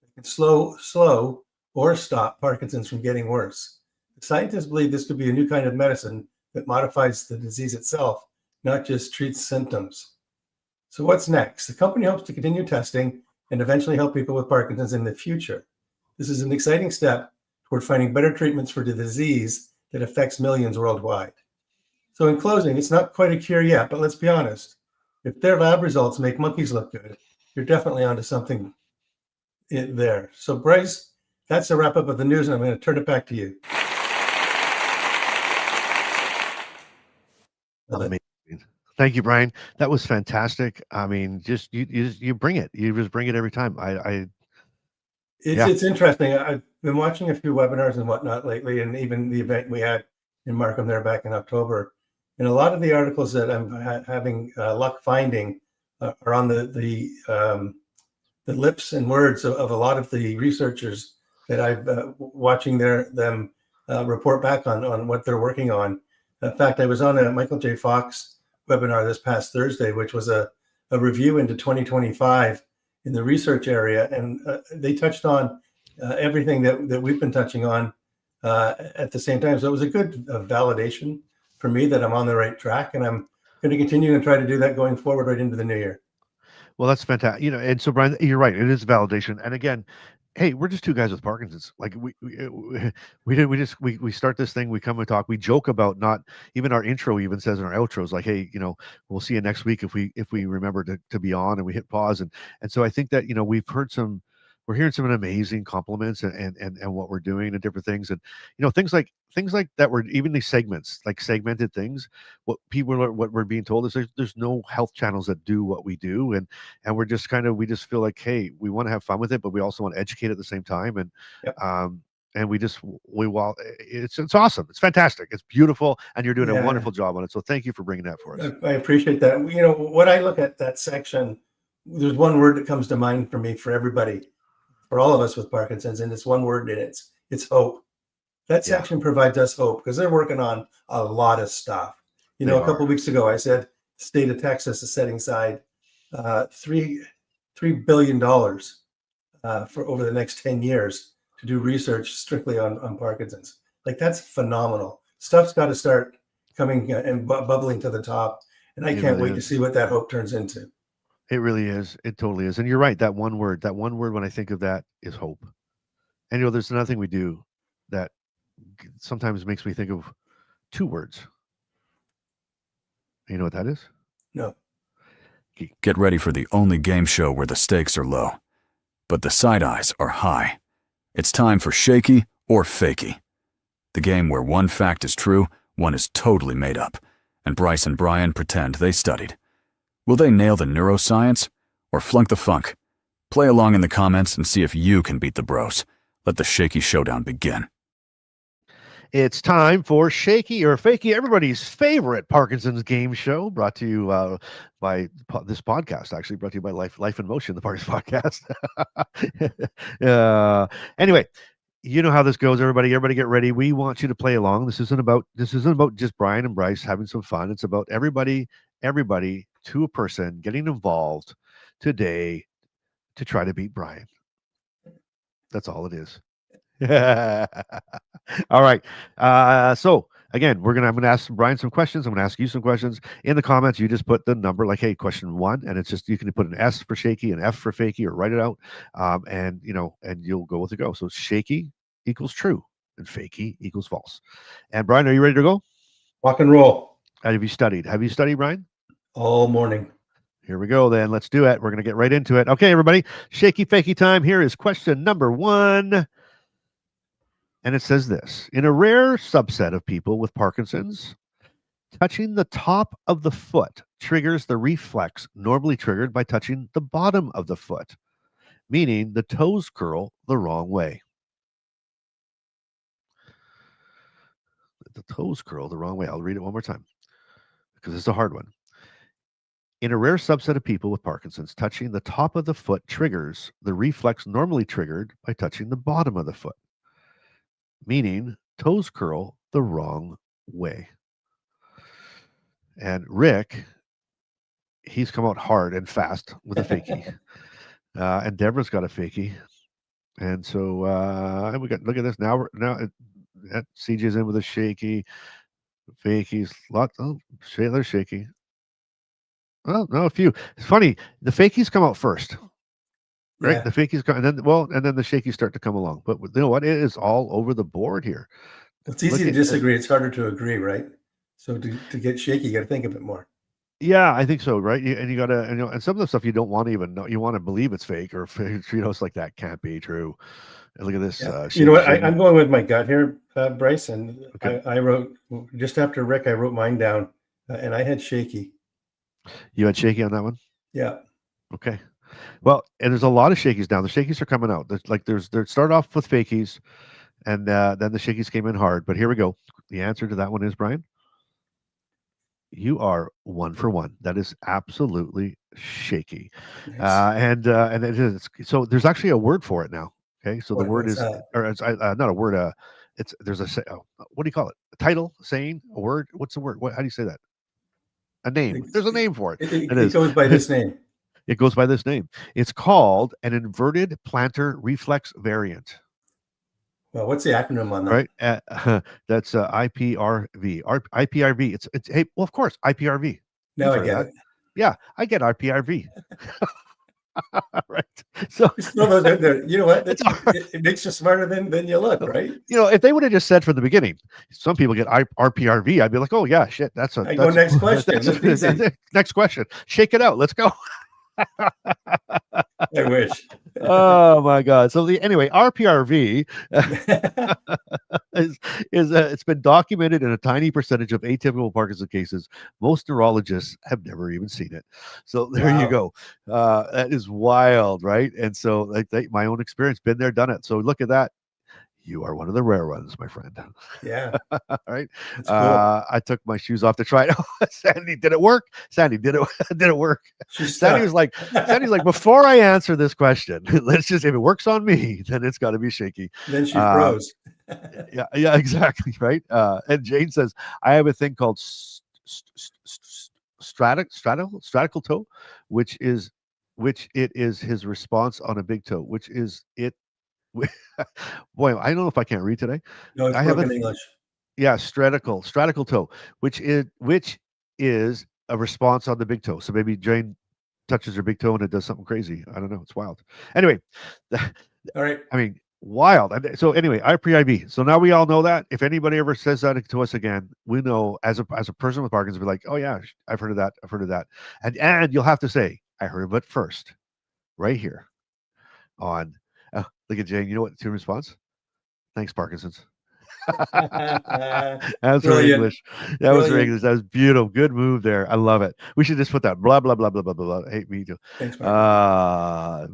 that can slow or stop Parkinson's from getting worse. The scientists believe this could be a new kind of medicine that modifies the disease itself, not just treats symptoms. So what's next? The company hopes to continue testing and eventually help people with Parkinson's in the future. This is an exciting step toward finding better treatments for the disease that affects millions worldwide. So in closing, it's not quite a cure yet, but let's be honest. If their lab results make monkeys look good, you're definitely onto something there. So Bryce, that's a wrap up of the news, and I'm going to turn it back to you. Amazing. Thank you, Brian. That was fantastic. I mean, just you bring it. You just bring it every time. It's interesting. I've been watching a few webinars and whatnot lately, and even the event we had in Markham there back in October. And a lot of the articles that I'm having luck finding are on the lips and words of a lot of the researchers that I've watching them report back on what they're working on. In fact, I was on a Michael J. Fox webinar this past Thursday, which was a review into 2025 in the research area, and they touched on everything that we've been touching on at the same time. So it was a good validation for me that I'm on the right track, and I'm going to continue and try to do that going forward right into the new year. Well, that's fantastic. And so Brian, you're right. It is validation. And again, hey, we're just two guys with Parkinson's. Like we start this thing, we come and talk, we joke about, not even our intro even says in our outros, like, hey, we'll see you next week if we remember to be on, and we hit pause. And so I think that, we're hearing some amazing compliments and what we're doing and different things. And, things like that were even these segments, like segmented things. What we're being told is there's no health channels that do what we do. And we're just we just feel like, hey, we want to have fun with it, but we also want to educate at the same time. And, Yep. It's awesome. It's fantastic. It's beautiful. And you're doing a wonderful job on it. So thank you for bringing that for us. I appreciate that. When I look at that section, there's one word that comes to mind for me, for everybody, for all of us with Parkinson's, and it's one word, and it's hope. That section provides us hope because they're working on a lot of stuff. A couple of weeks ago, I said the state of Texas is setting aside $3 billion for over the next 10 years to do research strictly on Parkinson's. Like, that's phenomenal. Stuff's got to start coming and bubbling to the top, and I can't wait to see what that hope turns into. It really is. It totally is. And you're right. That one word when I think of that is hope. And there's another thing we do that sometimes makes me think of two words. You know what that is? No. Get ready for the only game show where the stakes are low, but the side eyes are high. It's time for Shakey or Fakey, the game where one fact is true, one is totally made up, and Bryce and Brian pretend they studied. Will they nail the neuroscience or flunk the funk? Play along in the comments and see if you can beat the bros. Let the Shakey showdown begin. It's time for Shakey or Fakey, everybody's favorite Parkinson's game show, brought to you by this podcast, actually brought to you by Life in Motion, the Parkinson's podcast. Anyway, you know how this goes, everybody. Everybody get ready. We want you to play along. This isn't about just Brian and Bryce having some fun. It's about everybody to a person getting involved today to try to beat Brian. That's all it is. All right. So again, I'm going to ask Brian some questions. I'm going to ask you some questions. In the comments, you just put the number, like, hey, question 1, and it's just, you can put an S for Shakey, an F for Fakey, or write it out. And you'll go with the go. So Shakey equals true and Fakey equals false. And Brian, are you ready to go? Rock and roll. Have you studied, Brian? All morning. Here we go then. Let's do it. We're going to get right into it. Okay, everybody. Shakey Fakey time. Here is question number 1. And it says this: in a rare subset of people with Parkinson's, touching the top of the foot triggers the reflex normally triggered by touching the bottom of the foot, meaning the toes curl the wrong way. The toes curl the wrong way. I'll read it one more time because it's a hard one. In a rare subset of people with Parkinson's, touching the top of the foot triggers the reflex normally triggered by touching the bottom of the foot, meaning toes curl the wrong way. And Rick, he's come out hard and fast with a Fakey. And Deborah's got a Fakey. And so we got, look at this now. CJ's in with a Shakey. Fakey's lots. Oh, there's Shaky. Well, no, a few. It's funny. The fakies come out first, right? Yeah, The fakies come, and then the shakies start to come along. But you know what? It is all over the board here. it's easy Look to at, disagree. It's harder to agree, right? So to get shaky, you got to think a bit more. yeah, I think so, right? And you gotta, and some of the stuff you don't want to even know. You want to believe it's fake or it's like that can't be true. And look at this. Yeah. You know Shaky what? Shaggy. I'm going with my gut here, Bryce. And Okay. I wrote just after Rick, I wrote mine down, and I had shaky. You had shaky on that one. Yeah. Okay. Well, and there's a lot of shakies down. The shakies are coming out. There start off with fakies, and then the shakies came in hard. But here we go. The answer to that one is Brian. You are 1 for 1. That is absolutely shaky, Nice. and it is. So there's actually a word for it now. Okay, so the word What's is, that? or it's not a word. It's there's what do you call it? A title, a saying, a word. What's the word? How do you say that? A name. There's a name for it. It It is. goes by this name. It goes by this name. It's called an inverted plantar reflex variant. Well, what's the acronym on All that? right, that's IPRV. IPRV. It's hey, well, of course, IPRV. Now You've I heard of get that. it. Yeah, I get RPRV. Right. So Just throw those out there. You know what? it's all right. It makes you smarter than you look, right? If they would have just said from the beginning, some people get RPRV, I'd be like, oh yeah, shit, I go next question. That's easy. next question. Shake it out. Let's go. I wish. Oh my god. So anyway, RPRV is it's been documented in a tiny percentage of atypical Parkinson cases. Most neurologists have never even seen it. So there you Wow. go. That is wild, right? And so like my own experience, been there, done it. So look at that. You are one of the rare ones, my friend. Yeah, All right. that's cool. I took my shoes off to try it. Sandy, did it work? Sandy, did it did it work? She's Sandy stuck. was like, before I answer this question, let's just if it works on me, then it's got to be shaky. Then she Uh, froze. yeah, exactly, right. And Jane says, I have a thing called stratical toe, which it is his response on a big toe, which is it. Boy, I don't know if I can't read today. No, it's I have a broken English. yeah, stratical toe, which is a response on the big toe. So maybe Jane touches her big toe and it does something crazy. I don't know. It's wild. Anyway, All right. I mean, wild. So anyway, IPIB. So now we all know that. If anybody ever says that to us again, we know as a person with Parkinson's, be like, oh yeah, I've heard of that. I've heard of that. And you'll have to say, I heard of it first, right here on. Look at Jane. You know what the response? Thanks, Parkinson's. That's her Brilliant. English. That was her Brilliant. English. That was beautiful. Good move there. I love it. We should just put that blah blah blah blah blah blah blah. Hey, me too. Thanks, Mark.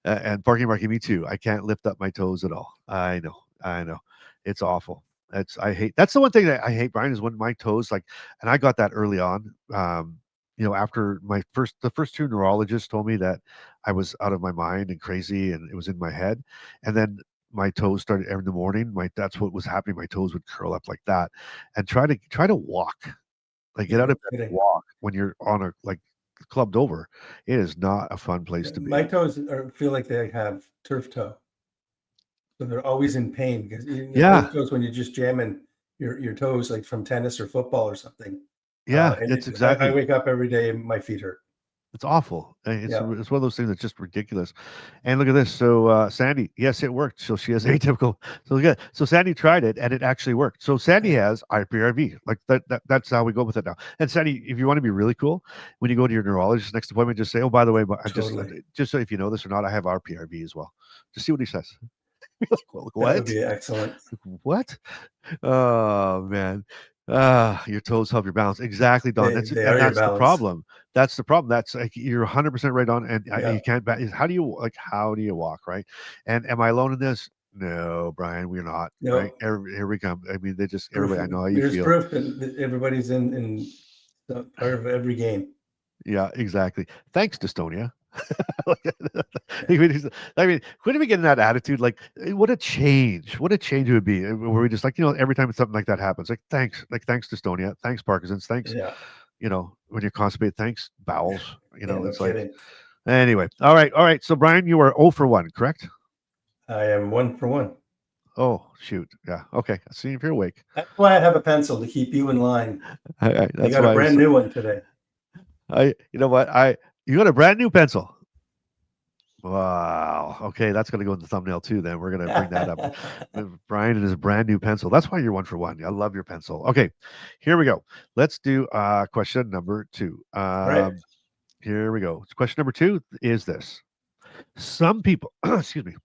And Parking Marky, me too. I can't lift up my toes at all. I know. It's awful. That's the one thing that I hate, Brian, is when my toes and I got that early on. After the first two neurologists told me that I was out of my mind and crazy and it was in my head. And then my toes started every in the morning. That's what was happening. My toes would curl up like that, and try to walk, like get Yeah, out no of bed and kidding. walk when you're on a clubbed over. It is not a fun place to My be. toes feel like they have turf toe, so they're always in pain because Yeah, turf toes when you're just jamming your toes like from tennis or football or something. yeah, And it's I exactly. wake up every day and my feet hurt. It's awful. Yeah. It's one of those things that's just ridiculous. And look at this. So Sandy, yes, it worked. So she has atypical. So look at so Sandy tried it and it actually worked. So Sandy has IPRV. Like that's how we go with it now. And Sandy, if you want to be really cool, when you go to your neurologist next appointment, just say, oh, by the way, but I Totally. just so if you know this or not, I have RPRV as well. Just see what he says. Like, That would what? be excellent. What? Oh man. Your toes help your balance. Exactly, Don. They are your That's the balance. problem. That's the problem. That's like you're 100% right on, and Yeah. you can't. How do you walk, right? And am I alone in this? No, Brian, we're not. No. Right? Here we come. I mean, everybody. I know how you There's feel. proof that everybody's in part of every game. Yeah, exactly. Thanks, Dystonia. I mean, couldn't we get in that attitude? Like, what a change! What a change it would be. Where we just every time something like that happens, thanks, thanks, Dystonia, thanks, Parkinson's, thanks. Yeah. When you're constipated, thanks, bowels. Yeah, no It's kidding. anyway. All right. So Brian, you are 0 for 1, correct? I am 1 for 1. Oh, shoot. Yeah. Okay. See if you're awake. That's why I have a pencil to keep you in line. I That's got why a brand new one today. you know what? You got a brand new pencil. Wow. Okay, that's going to go in the thumbnail too. Then we're going to bring that up. Brian and his brand new pencil. That's why you're 1 for 1. I love your pencil. Okay, here we go. Let's do question number 2. Right. Here we go. Question number 2 is this: some people, excuse me.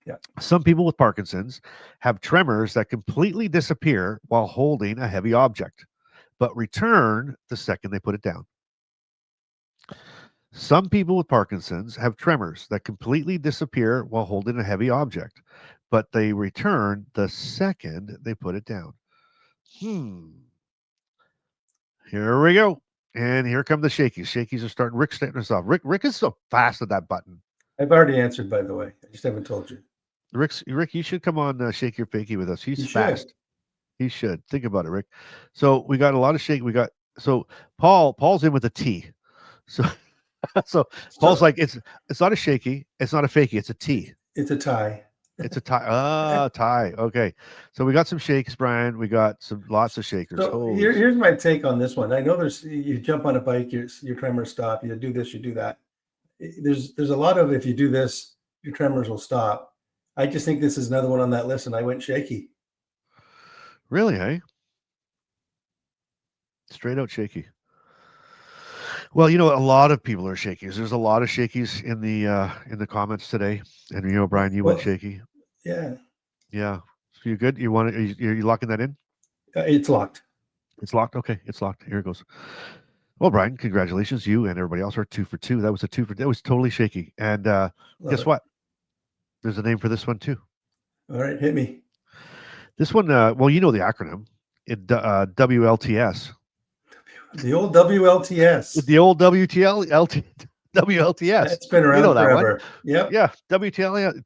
Yeah. Some people with Parkinson's have tremors that completely disappear while holding a heavy object, but return the second they put it down. Some people with Parkinson's have tremors that completely disappear while holding a heavy object, but they return the second they put it down. Here we go. And here come the shakies. Shakies are starting. Rick's starting us off. Rick is so fast at that button. I've already answered, by the way. I just haven't told you. Rick, you should come on Shake Your Fakey with us. He's You fast. should. He should. Think about it, Rick. So we got a lot of shake. So Paul's in with a T. So Paul's like, it's not a shaky, it's not a fakey, it's a T. It's a tie. It's a tie. Tie. Okay. So we got some shakes, Brian. We got lots of shakers. So here's my take on this one. I know you jump on a bike, your tremors stop. You do this, you do that. There's a lot of, if you do this, your tremors will stop. I just think this is another one on that list, and I went shaky. Really, eh? Straight out shaky. Well, a lot of people are shakies. There's a lot of shakies in the comments today. And Brian, you went shaky. Yeah. Yeah. So you good? You want to? Are you locking that in? It's locked. It's locked. Okay, it's locked. Here it goes. Well, Brian, congratulations. You and everybody else are 2 for 2. That was that was totally shaky. And guess what? There's a name for this one too. All right, hit me. This one, well, you know the acronym. WLTS. The old WLTS. The old WLTS. It's been around forever. Yep. Yeah. WTLS.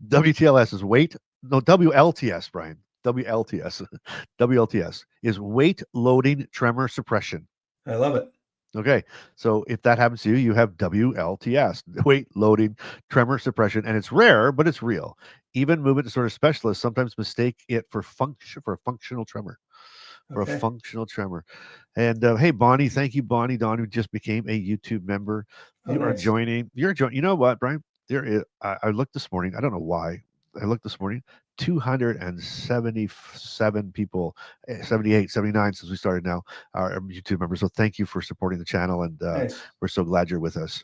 WTLS is weight. No, WLTS, Brian. WLTS is weight loading tremor suppression. I love it. Okay. So if that happens to you, you have WLTS, weight loading tremor suppression, and it's rare, but it's real. Even movement disorder specialists sometimes mistake it for a functional tremor. For a functional tremor. And hey, Bonnie, thank you, Bonnie Don, who just became a YouTube member. You're joining. You know what, Brian? There is. I looked this morning. I don't know why. I looked this morning. 277 people, 78, 79 since we started now, are YouTube members. So thank you for supporting the channel, and we're so glad you're with us.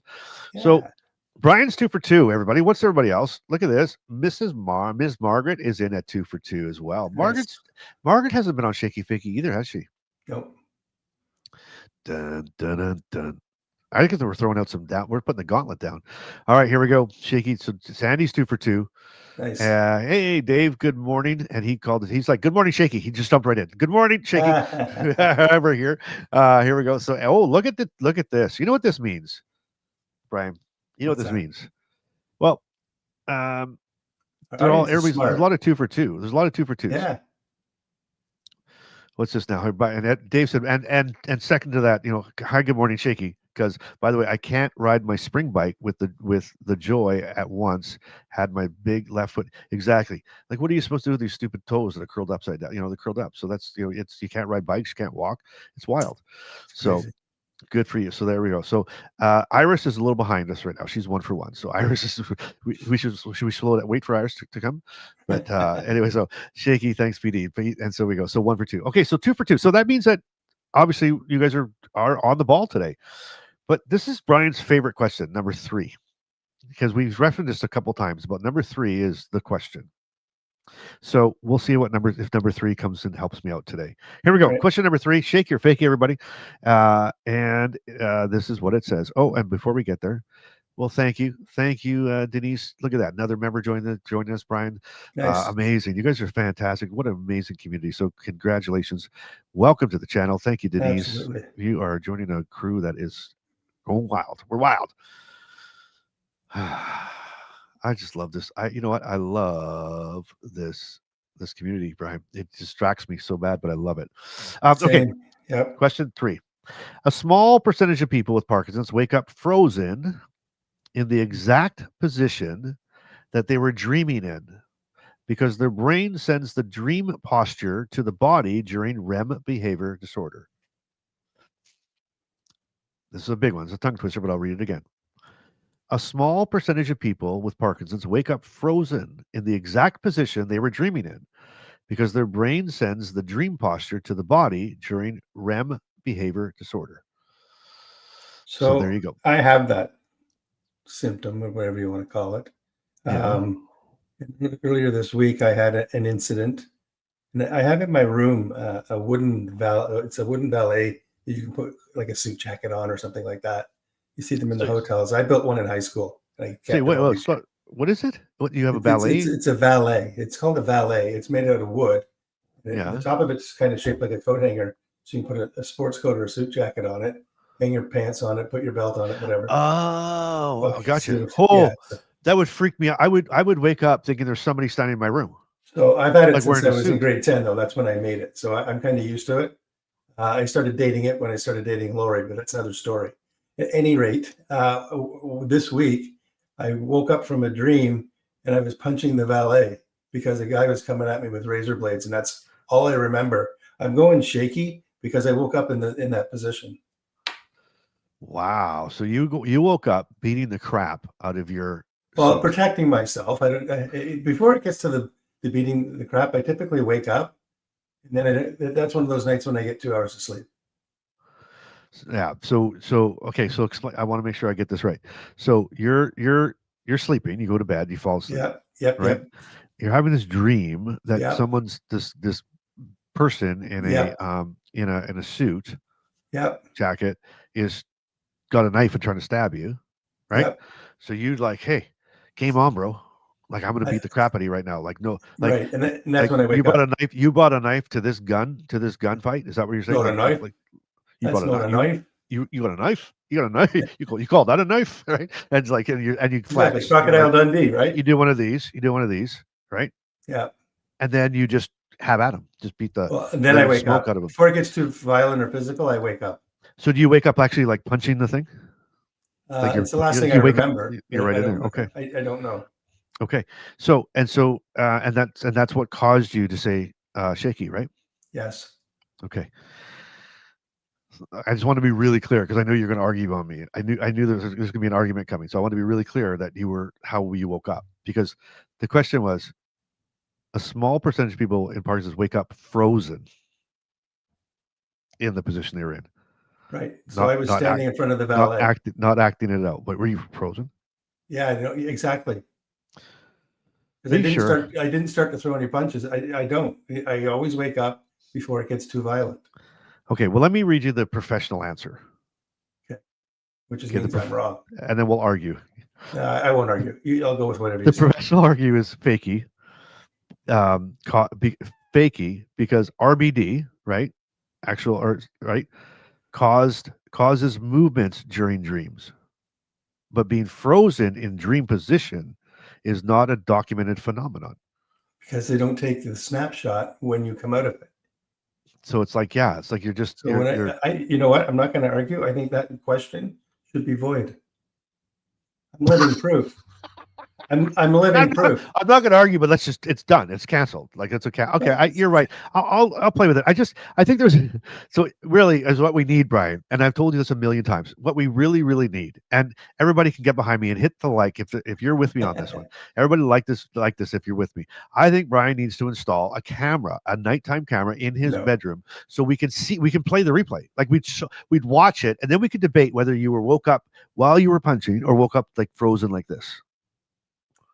Yeah. So Brian's 2 for 2, everybody. What's everybody else? Look at this. Ms. Margaret is in at 2 for 2 as well. Nice. Margaret hasn't been on Shaky Fakey either, has she? Nope. Dun, dun, dun, dun. I think we're throwing out some down. We're putting the gauntlet down. All right, here we go. Shaky. So Sandy's 2 for 2. Nice. Hey, Dave, good morning. And he called it. He's like, good morning, Shaky. He just jumped right in. Good morning, Shaky. Over here. Here we go. So, look at this. You know what this means, Brian? You know what this means? Well, there's a lot of 2 for 2. There's a lot of 2 for 2s. Yeah. What's this now? And Dave said, and second to that, hi, good morning, Shaky. Because, by the way, I can't ride my spring bike with the joy at once. Had my big left foot. Exactly. Like, what are you supposed to do with these stupid toes that are curled upside down? They're curled up. So that's, you can't ride bikes, you can't walk. It's wild. So good for you. So there we go. So Iris is a little behind us right now. She's 1 for 1. So Iris is. Should we slow that? Wait for Iris to come. But anyway, so Shaky, thanks, PD. And so we go. So 1 for 2. Okay, so 2 for 2. So that means that obviously you guys are on the ball today. But this is Brian's favorite question, number 3, because we've referenced this a couple times. But number 3 is the question. So we'll see if number 3 comes and helps me out today. Here we go. Right. Question number 3. Shake your fakey, everybody. And this is what it says. Oh, and before we get there, well, thank you, Denise. Look at that, another member joining us, Brian. Nice. Amazing. You guys are fantastic. What an amazing community. So congratulations. Welcome to the channel. Thank you, Denise. Absolutely. You are joining a crew that is wild. We're wild. I just love this. You know what? I love this community, Brian. It distracts me so bad, but I love it. Okay. Yep. Question 3. A small percentage of people with Parkinson's wake up frozen in the exact position that they were dreaming in because their brain sends the dream posture to the body during REM behavior disorder. This is a big one. It's a tongue twister, but I'll read it again. A small percentage of people with Parkinson's wake up frozen in the exact position they were dreaming in because their brain sends the dream posture to the body during REM behavior disorder. So there you go. I have that symptom or whatever you want to call it. Yeah. Earlier this week, I had an incident. And I have in my room a wooden it's a wooden valet that you can put like a suit jacket on or something like that. You see them in the hotels. I built one in high school. Say, wait, what is it? What, you have a valet? It's a valet. It's called a valet. It's made out of wood. Yeah. The top of it's kind of shaped like a coat hanger. So you can put a sports coat or a suit jacket on it, hang your pants on it, put your belt on it, whatever. Oh, gotcha. So, that would freak me out. I would wake up thinking there's somebody standing in my room. So I've had it Like since wearing I a was in suit. grade 10, though. That's when I made it. So I'm kind of used to it. I started dating it when I started dating Lori, but that's another story. At any rate, this week, I woke up from a dream and I was punching the valet because a guy was coming at me with razor blades, and that's all I remember. I'm going shaky because I woke up in that position. Wow. So you woke up beating the crap out of your suit. Protecting myself. Before it gets to the beating the crap, I typically wake up, and then that's one of those nights when I get 2 hours of sleep. Yeah. So okay. So explain. I want to make sure I get this right. So you're sleeping. You go to bed. You fall asleep. Yep. Right. You're having this dream that someone's this person in a suit jacket is got a knife and trying to stab you, right? Yep. So you like, hey, game on, bro. Like I'm gonna beat the crap out of you right now. Like no, like right, and that's like, when I wake up. You bought a knife to this gunfight. Is that what you're saying? Not a knife. Like, You got a knife. You got a knife. You got a knife. you call that a knife, right? And it's like and you flex. Like Crocodile Dundee, right? You do one of these. Right? Yeah. And then you just have at him. Just beat the. And then I wake up. Out of him. Before it gets too violent or physical, I wake up. So do you wake up actually like punching the thing? Like it's the last thing I remember. You're right in there. Okay. I don't know. Okay. So that's what caused you to say shaky, right? Yes. Okay. I just want to be really clear because I know you're going to argue on me. I knew there's going to be an argument coming, so I want to be really clear that how you woke up, because the question was a small percentage of people in Parkinson's wake up frozen in the position they were in. Right. So I was standing in front of the valet, not acting it out. But were you frozen? Yeah, exactly. Because I didn't start to throw any punches. I don't. I always wake up before it gets too violent. Okay, well, let me read you the professional answer. Okay. Which means I'm wrong. And then we'll argue. I won't argue. I'll go with whatever you say. The professional argue is Fakey. Fakey because RBD, right? Causes movements during dreams. But being frozen in dream position is not a documented phenomenon. Because they don't take the snapshot when you come out of it. So it's like you're just. So you know what? I'm not going to argue. I think that question should be void. I'm living proof. I'm living proof. I'm not going to argue, but it's done. It's canceled. Like it's okay. Okay, you're right. I'll play with it. I think so really is what we need, Brian. And I've told you this a million times. What we really, really need, and everybody can get behind me and hit the like if you're with me on this one. Everybody like this if you're with me. I think Brian needs to install a nighttime camera in his bedroom, so we can play the replay. Like we'd watch it, and then we could debate whether you were woke up while you were punching or woke up like frozen like this.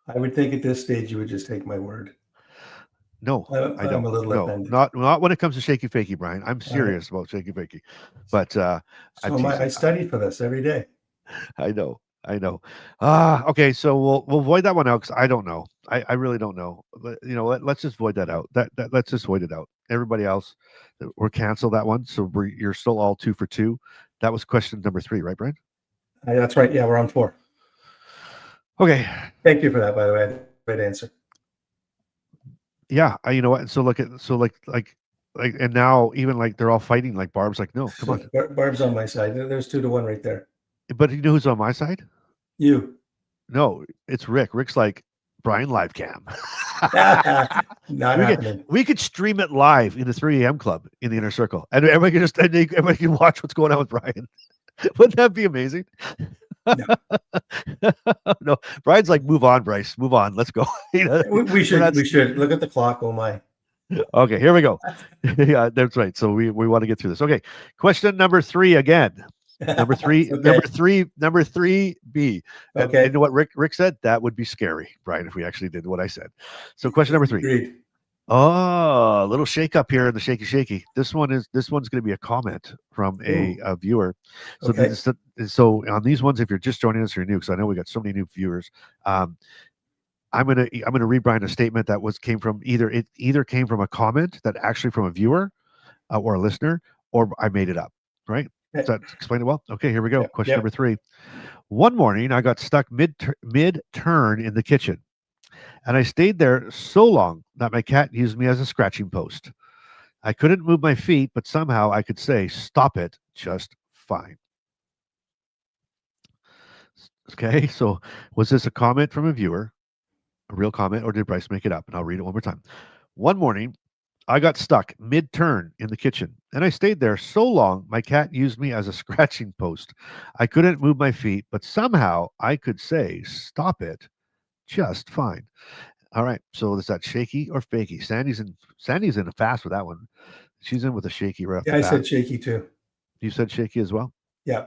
I would think at this stage you would just take my word. No, I don't. I'm a little offended. Not when it comes to Shaky Fakey, Brian. I'm serious about Shaky Fakey. But I study for this every day. I know. Okay, so we'll void that one out because I don't know. I really don't know. But, let's just void that out. Let's just void it out. Everybody else, we'll cancel that one. So you're still all 2 for 2. That was question number 3, right, Brian? That's right. Yeah, we're on 4. Okay. Thank you for that, by the way. Great answer. Yeah, you know what? So and now even like they're all fighting. Like Barb's like, no, come on. Barb's on my side. There's 2-1 right there. But you know who's on my side? You. No, it's Rick. Rick's like, Brian live cam. Not we happening. could stream it live in the 3 a.m. club in the inner circle, and everybody can watch what's going on with Brian. Wouldn't that be amazing? No. No, Brian's like, move on, Bryce, move on, let's go. We should look at the clock. Oh my. Okay, here we go. Yeah, that's right. So we want to get through this. Okay, question number 3 again. Number 3, Okay. number 3B. And Okay. you know what Rick said? That would be scary, Brian, if we actually did what I said. So question number 3. Agreed. Oh, a little shake up here in the shaky. This one's going to be a comment from a viewer. So Okay. so on these ones, if you're just joining us or you're new, because I know we got so many new viewers, I'm gonna read Brian a statement that came from either came from a comment that actually from a viewer or a listener, or I made it up. Right? Does that explain it well? Okay, here we go. Yep, Question yep. number 3. One morning, I got stuck mid-turn in the kitchen, and I stayed there so long that my cat used me as a scratching post. I couldn't move my feet, but somehow I could say, "Stop it, just fine." Okay, so was this a comment from a viewer, a real comment, or did Bryce make it up? And I'll read it one more time. One morning, I got stuck mid-turn in the kitchen, and I stayed there so long my cat used me as a scratching post. I couldn't move my feet, but somehow I could say, "Stop it, just fine." All right, so is that shaky or fakey? Sandy's in a fast with that one. She's in with a shaky right off Yeah, the I bat. said shaky too. You said shaky as well? Yeah.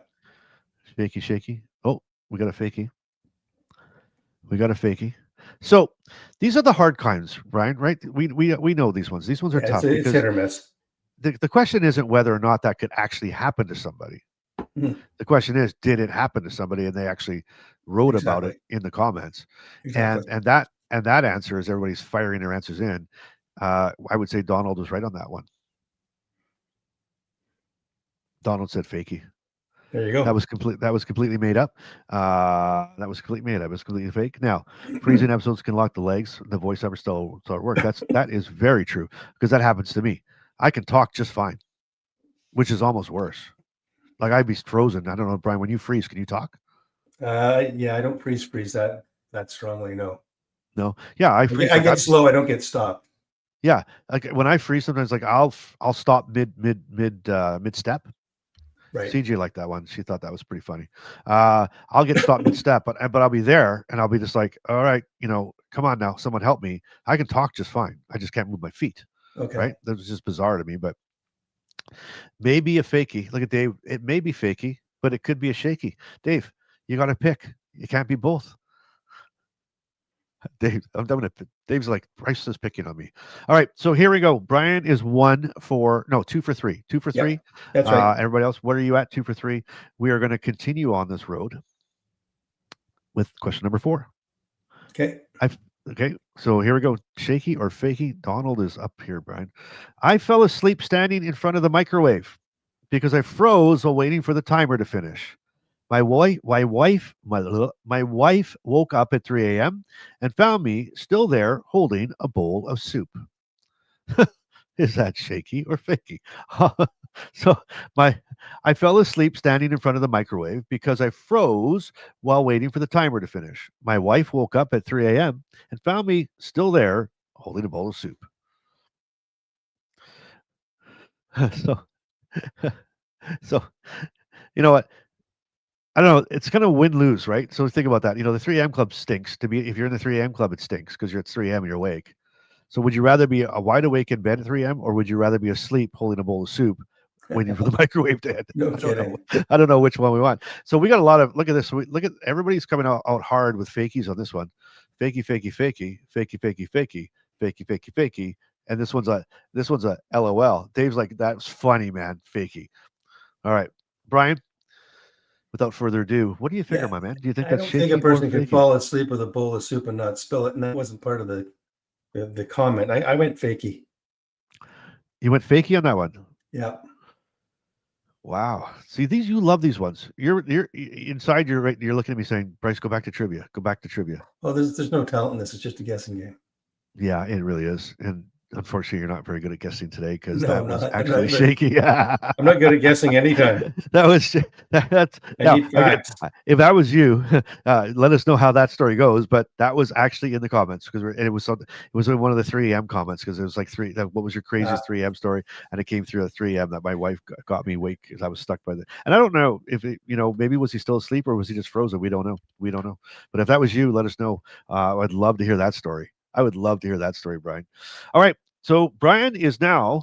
Shaky. Oh, we got a fakey. So these are the hard kinds, Brian, right? We know these ones. These ones are tough It's because hit or miss. the question isn't whether or not that could actually happen to somebody. Mhm. The question is, did it happen to somebody? And they actually wrote about it in the comments. Exactly. And that answer is everybody's firing their answers in. I would say Donald was right on that one. Donald said fakey. There you go. That was completely made up. That was completely made up. It was completely fake. Now, freezing episodes can lock the legs. The voiceover still at work. That is very true because that happens to me. I can talk just fine, which is almost worse. Like I'd be frozen. I don't know, Brian. When you freeze, can you talk? Yeah, I don't freeze that strongly. No. No. Yeah, I freeze. I get slow. I don't get stopped. Yeah, like when I freeze, sometimes like I'll stop mid step. Right. CJ liked that one. She thought that was pretty funny. I'll get stopped mid step, but I'll be there and I'll be just like, all right, come on now, someone help me. I can talk just fine. I just can't move my feet. Okay. Right? That was just bizarre to me, but maybe a fakey. Look at Dave. It may be fakey, but it could be a shaky. Dave, you got to pick. You can't be both. Dave, Dave's like, Bryce is picking on me. All right, so here we go. Brian is 2 for 3. 2 for 3. That's right. Everybody else, what are you at? 2 for 3. We are going to continue on this road with question number 4. Okay. Okay, so here we go. Shaky or fakey? Donald is up here, Brian. I fell asleep standing in front of the microwave because I froze while waiting for the timer to finish. My wife woke up at 3 a.m. and found me still there holding a bowl of soup. Is that shaky or fakey? So I fell asleep standing in front of the microwave because I froze while waiting for the timer to finish. My wife woke up at 3 a.m. and found me still there holding a bowl of soup. So you know what? I don't know. It's kind of win-lose, right? So think about that. The 3 a.m. club stinks. If you're in the 3 a.m. club, it stinks because you're at 3 a.m. and you're awake. So would you rather be wide awake in bed at 3 a.m. or would you rather be asleep holding a bowl of soup waiting for the microwave to end? No kidding. I don't know which one we want. So we got a lot of, look at this. Look at everybody's coming out hard with fakies on this one. Fakey. And this one's a LOL. Dave's like, that's funny, man. Fakey. All right. Brian, without further ado, what do you figure, my man? Do you think that's shaky? I don't think a person could fall asleep with a bowl of soup and not spill it, and that wasn't part of the comment. I went fakey. You went fakey on that one? Yeah. Wow. See, you love these ones. You're inside. You're looking at me saying, Bryce, go back to trivia. Go back to trivia. Well, there's no talent in this. It's just a guessing game. Yeah, it really is. And Unfortunately, you're not very good at guessing today because No, that I'm was not. actually Shaky. I'm not good at guessing anytime. That was that's I now need again. facts. If that was you, let us know how that story goes. But that was actually in the comments because it was it was in one of the 3M comments because it was like what was your craziest 3M story, and it came through a 3M that my wife got me awake because I was stuck by the. And I don't know if maybe was he still asleep or was he just frozen? We don't know. We don't know. But if that was you, let us know. I'd love to hear that story. I would love to hear that story, Brian. All right. So Brian is now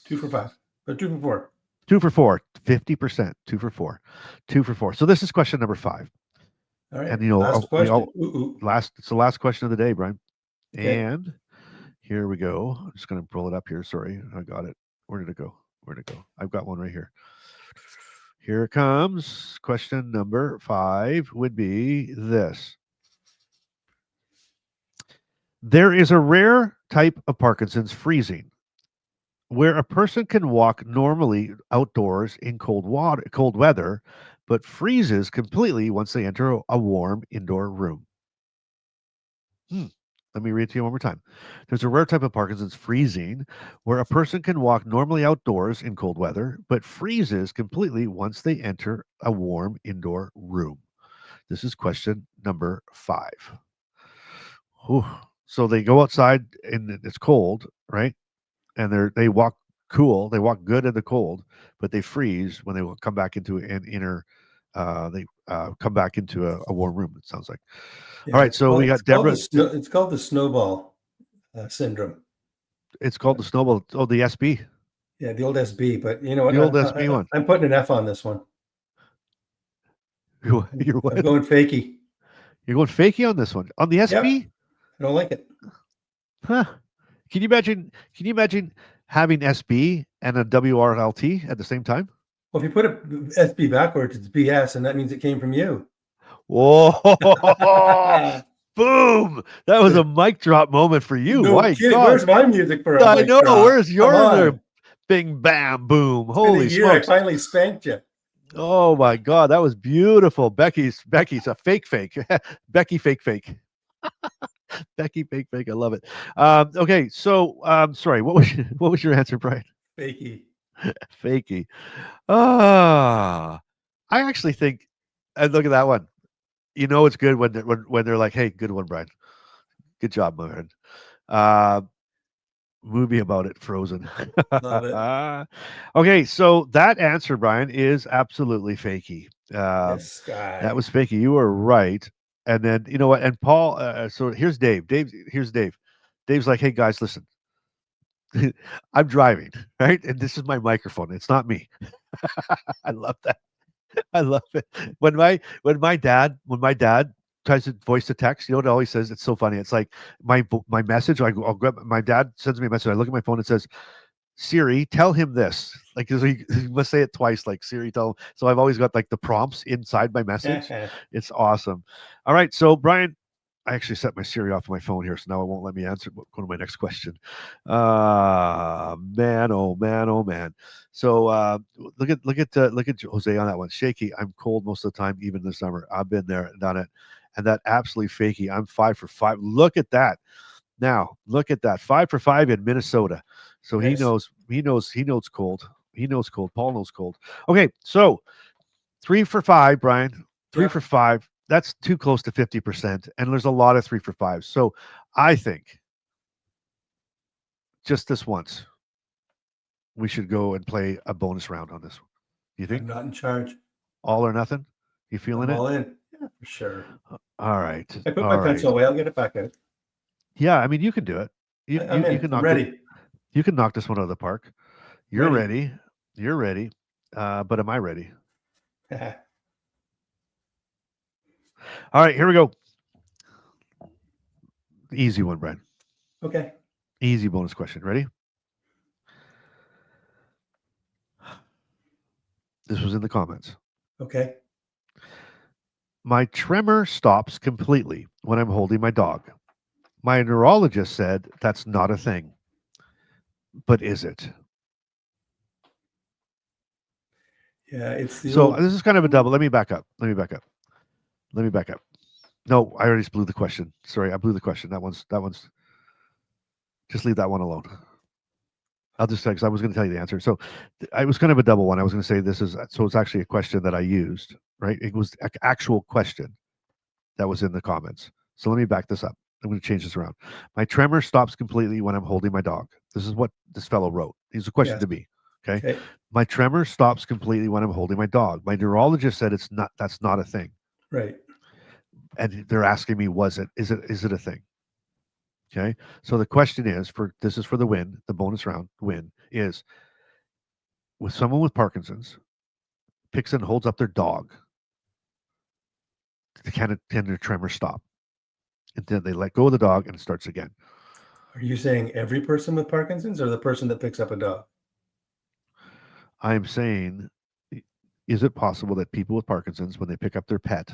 2 for 5, but 2 for 4. 2 for 4, 50%. 2 for 4, 2 for 4. So this is question number 5. All right. And Last question. It's the last question of the day, Brian. Okay. And here we go. I'm just going to pull it up here. Sorry, I got it. Where did it go? Where did it go? I've got one right here. Here it comes. Question number 5 would be this. There is a rare type of Parkinson's freezing where a person can walk normally outdoors in cold weather, but freezes completely once they enter a warm indoor room. Let me read it to you one more time. There's a rare type of Parkinson's freezing where a person can walk normally outdoors in cold weather, but freezes completely once they enter a warm indoor room. This is question number 5. Whew. So they go outside and it's cold, right? And they walk cool, they walk good in the cold, but they freeze when they come back into an inner. They come back into a warm room. It sounds like. Yeah, all right, so we got Deborah. It's called the snowball syndrome. It's called the snowball. Oh, the SB. Yeah, the old SB. But you know what? The old SB one. I'm putting an F on this one. You're what? I'm going Fakey. You're going Fakey on this one. On the SB? Yep. I don't like it. Huh. Can you imagine having SB and a WRLT at the same time? Well, if you put a SB backwards, it's BS, and that means it came from you. Whoa! Boom! That was a mic drop moment for you. No My kidding. God. Where's my music for a I mic know. drop? Where's yours? Come There? on. Bing, bam, boom. It's been Holy a year. smokes! I finally spanked you. Oh my God, that was beautiful. Becky's a fake. Becky fake. Becky fake. I love it. Okay, so sorry. What was your answer, Brian? Fakey. Fakey. I actually think, and look at that one. You know it's good when they're like, "Hey, good one, Brian. Good job, my friend." Movie about it, Frozen. Love it. Okay, so that answer, Brian, is absolutely Fakey. Yes, guy. That was Fakey. You were right. And then you know what? And Paul. So here's Dave. Here's Dave. Dave's like, "Hey guys, listen. I'm driving, right? And this is my microphone. It's not me." I love that. I love it. When my dad tries to voice to text, you know what it always says? It's so funny. It's like my message. I'll grab my dad sends me a message. I look at my phone. It says, "Siri, tell him this." Like he must say it twice. Like Siri, tell him. So I've always got like the prompts inside my message. It's awesome. All right, so Brian, I actually set my Siri off my phone here, so now it won't let me answer. Go to my next question. Man, oh man, oh man. So look at Jose on that one. Shaky. I'm cold most of the time, even in the summer. I've been there and done it, and that absolutely Fakey. I'm 5 for 5. Look at that. Now look at that. 5 for 5 in Minnesota. So Nice. he knows cold. He knows cold. Paul knows cold. Okay, so 3 for 5, Brian. 3 for 5. That's too close to 50%. And there's a lot of 3 for 5. So I think just this once, we should go and play a bonus round on this one. You think? I'm not in charge. All or nothing? You feeling I'm it? all in. Yeah, for sure. All right. I put All my right. pencil away. I'll get it back out. Yeah, I mean, you can do it. You can ready. You can knock this one out of the park. You're Ready. ready. You're ready. But am I ready? All right, here we go. Easy one, Brian. Okay. Easy bonus question. Ready? This was in the comments. Okay. My tremor stops completely when I'm holding my dog. My neurologist said that's not a thing. But is it? Yeah, it's the So old... this is kind of a double. Let me back up. No, I already blew the question. Sorry, I blew the question. That one's Just leave that one alone. I'll just say, because I was going to tell you the answer. So it was kind of a double one. I was going to say this is, so it's actually a question that I used, right? It was an actual question that was in the comments. So let me back this up. I'm going to change this around. My tremor stops completely when I'm holding my dog. This is what this fellow wrote. It's a question Yes. to me. Okay? Okay. My tremor stops completely when I'm holding my dog. My neurologist said that's not a thing. Right. And they're asking me, is it a thing? Okay. So the question is this is for the win, the bonus round win is with someone with Parkinson's picks and holds up their dog. Can their tremor stop? And then they let go of the dog and it starts again. Are you saying every person with Parkinson's or the person that picks up a dog? I'm saying, is it possible that people with Parkinson's, when they pick up their pet,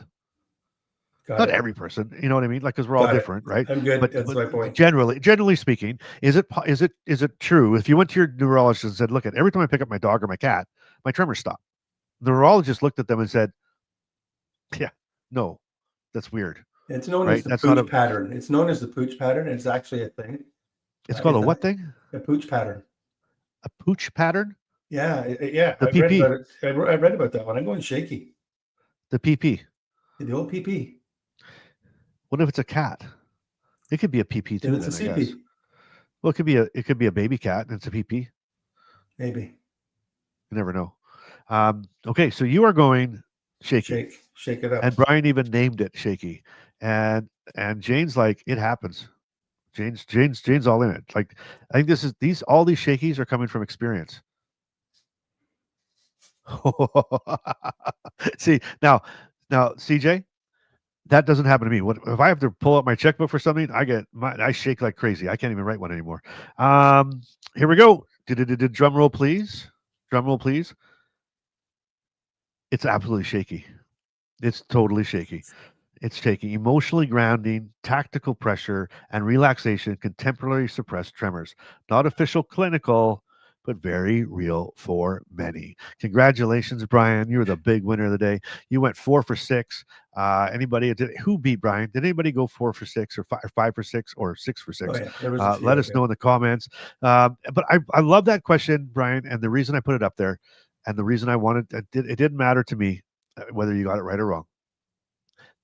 not every person, you know what I mean? Like, because we're all different, right? I'm good. But, That's my point. Generally speaking, is it true? If you went to your neurologist and said, look, every time I pick up my dog or my cat, my tremors stop. The neurologist looked at them and said, yeah, no, that's weird. It's known right? as the That's pooch not a- pattern. It's known as the pooch pattern. It's actually a thing. It's called a what thing? A pooch pattern. A pooch pattern? Yeah, yeah. The I read PP. about it. I read about that one. I'm going shaky. The PP. The old PP. What if it's a cat? It could be a PP too. It's a then, I CP. guess. Well, it could be a baby cat and it's a PP. Maybe. You never know. Okay, so you are going shaky. Shake it up. And Brian even named it Shaky. And Jane's like, it happens. Jane's all in it. Like, I think all these shakies are coming from experience. See, now CJ, that doesn't happen to me. What if I have to pull out my checkbook for something? I shake like crazy. I can't even write one anymore. Here we go. Drum roll, please. Drum roll, please. It's absolutely shaky. It's totally shaky. It's shaky. Emotionally grounding, tactical pressure, and relaxation can temporarily suppress tremors. Not official clinical, but very real for many. Congratulations, Brian. You were the big winner of the day. You went 4 for 6. Who beat Brian? Did anybody go 4 for 6 or 5 for 6 or 6 for 6? Oh, yeah. There was a few, Let us know in the comments. But I love that question, Brian. And the reason I put it up there and the reason I wanted it didn't matter to me whether you got it right or wrong.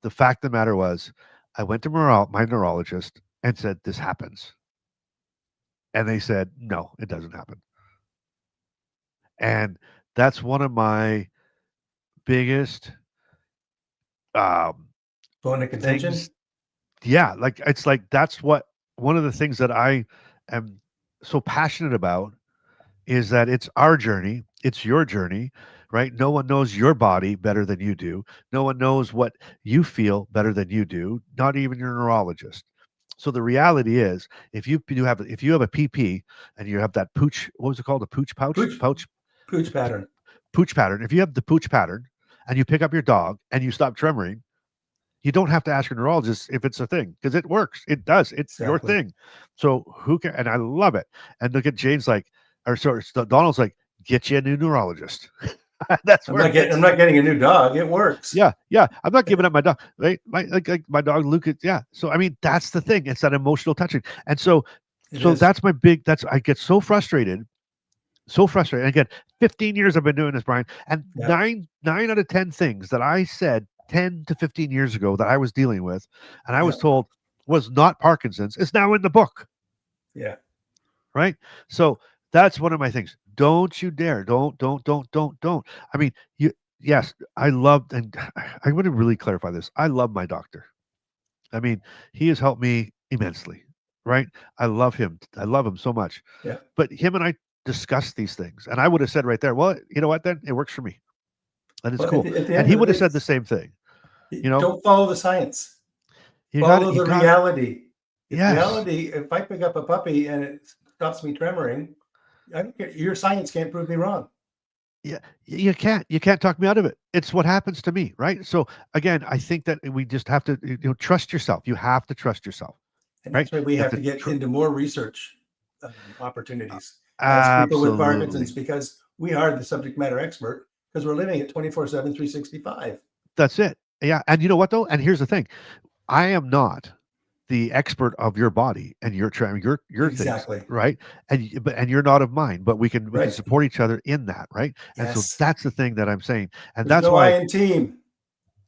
The fact of the matter was, I went to my neurologist and said, this happens. And they said, no, it doesn't happen. And that's one of my biggest bone of contention. things. Yeah, like it's like that's what one of the things that I am so passionate about is that it's our journey, it's your journey, right? No one knows your body better than you do. No one knows what you feel better than you do, not even your neurologist. So the reality is, if you have a PP and you have that pooch, what was it called? A pooch pouch? Pooch pattern. Pooch pattern. If you have the pooch pattern and you pick up your dog and you stop tremoring, you don't have to ask your neurologist if it's a thing because it works. It does. It's your thing. So who can? And I love it. And look at Jane's like, Donald's like, get you a new neurologist. That's I'm not getting a new dog. It works. Yeah. I'm not giving up my dog. Right? My dog Luke. Yeah. So I mean, that's the thing. It's that emotional touching. And so that's my big. I get so frustrated. And again, 15 years I've been doing this, Brian, and 9 out of 10 things that I said 10 to 15 years ago that I was dealing with, and I was told was not Parkinson's, is now in the book. Yeah. Right. So that's one of my things. Don't you dare. Don't. I mean, yes, I love, and I want to really clarify this. I love my doctor. I mean, he has helped me immensely. Right. I love him. I love him so much. Yeah. But him and I discuss these things, and I would have said right there, well, you know what, then it works for me, and it's cool. And he would have said the same thing. Don't follow the science. Follow the reality. Reality. If I pick up a puppy and it stops me tremoring, your science can't prove me wrong. Yeah, you can't talk me out of it. It's what happens to me, right? So again, I think that we just have to trust yourself. You have to trust yourself. And that's why we have to get into more research opportunities. As people Absolutely. with Parkinson's, because we are the subject matter expert, because we're living it 24/7, 365. That's it. Yeah. And you know what though? And here's the thing. I am not the expert of your body and your Exactly. things, right? And you're not of mine, but we can Right. support each other in that, right? And so Yes. that's the thing that I'm saying, and There's that's no I why. in team.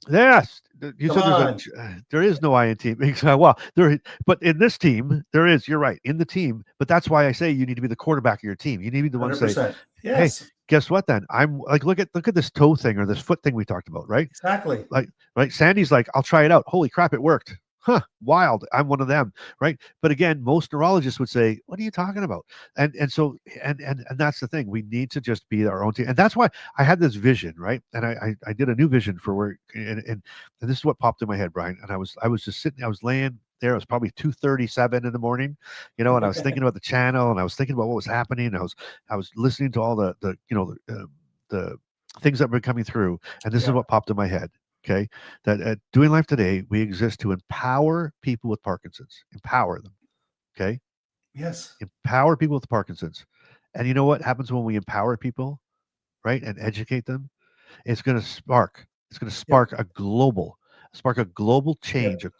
Yes, you Come said on. there is no I in team. Well, but in this team there is. You're right, in the team, but that's why I say you need to be the quarterback of your team. You need to be the one to say, 100%. "Hey, Yes. guess what? Then I'm like, look at this toe thing or this foot thing we talked about, right? Exactly. Like, right? Sandy's like, I'll try it out. Holy crap, it worked. Huh, wild. I'm one of them, right? But again, most neurologists would say, what are you talking about? And that's the thing. We need to just be our own team. And that's why I had this vision, right? And I did a new vision for work, and this is what popped in my head, Brian. And I was just sitting, I was laying there. It was probably 2:37 in the morning, and I was thinking about the channel, and I was thinking about what was happening. And I was listening to all the things that were coming through, and this is Yeah. what popped in my head. Okay, that at Doing Life Today, we exist to empower people with Parkinson's, empower them. Okay, Yes. empower people with Parkinson's. And you know what happens when we empower people, right, and educate them? It's going to spark. It's going to spark a global change, Yep.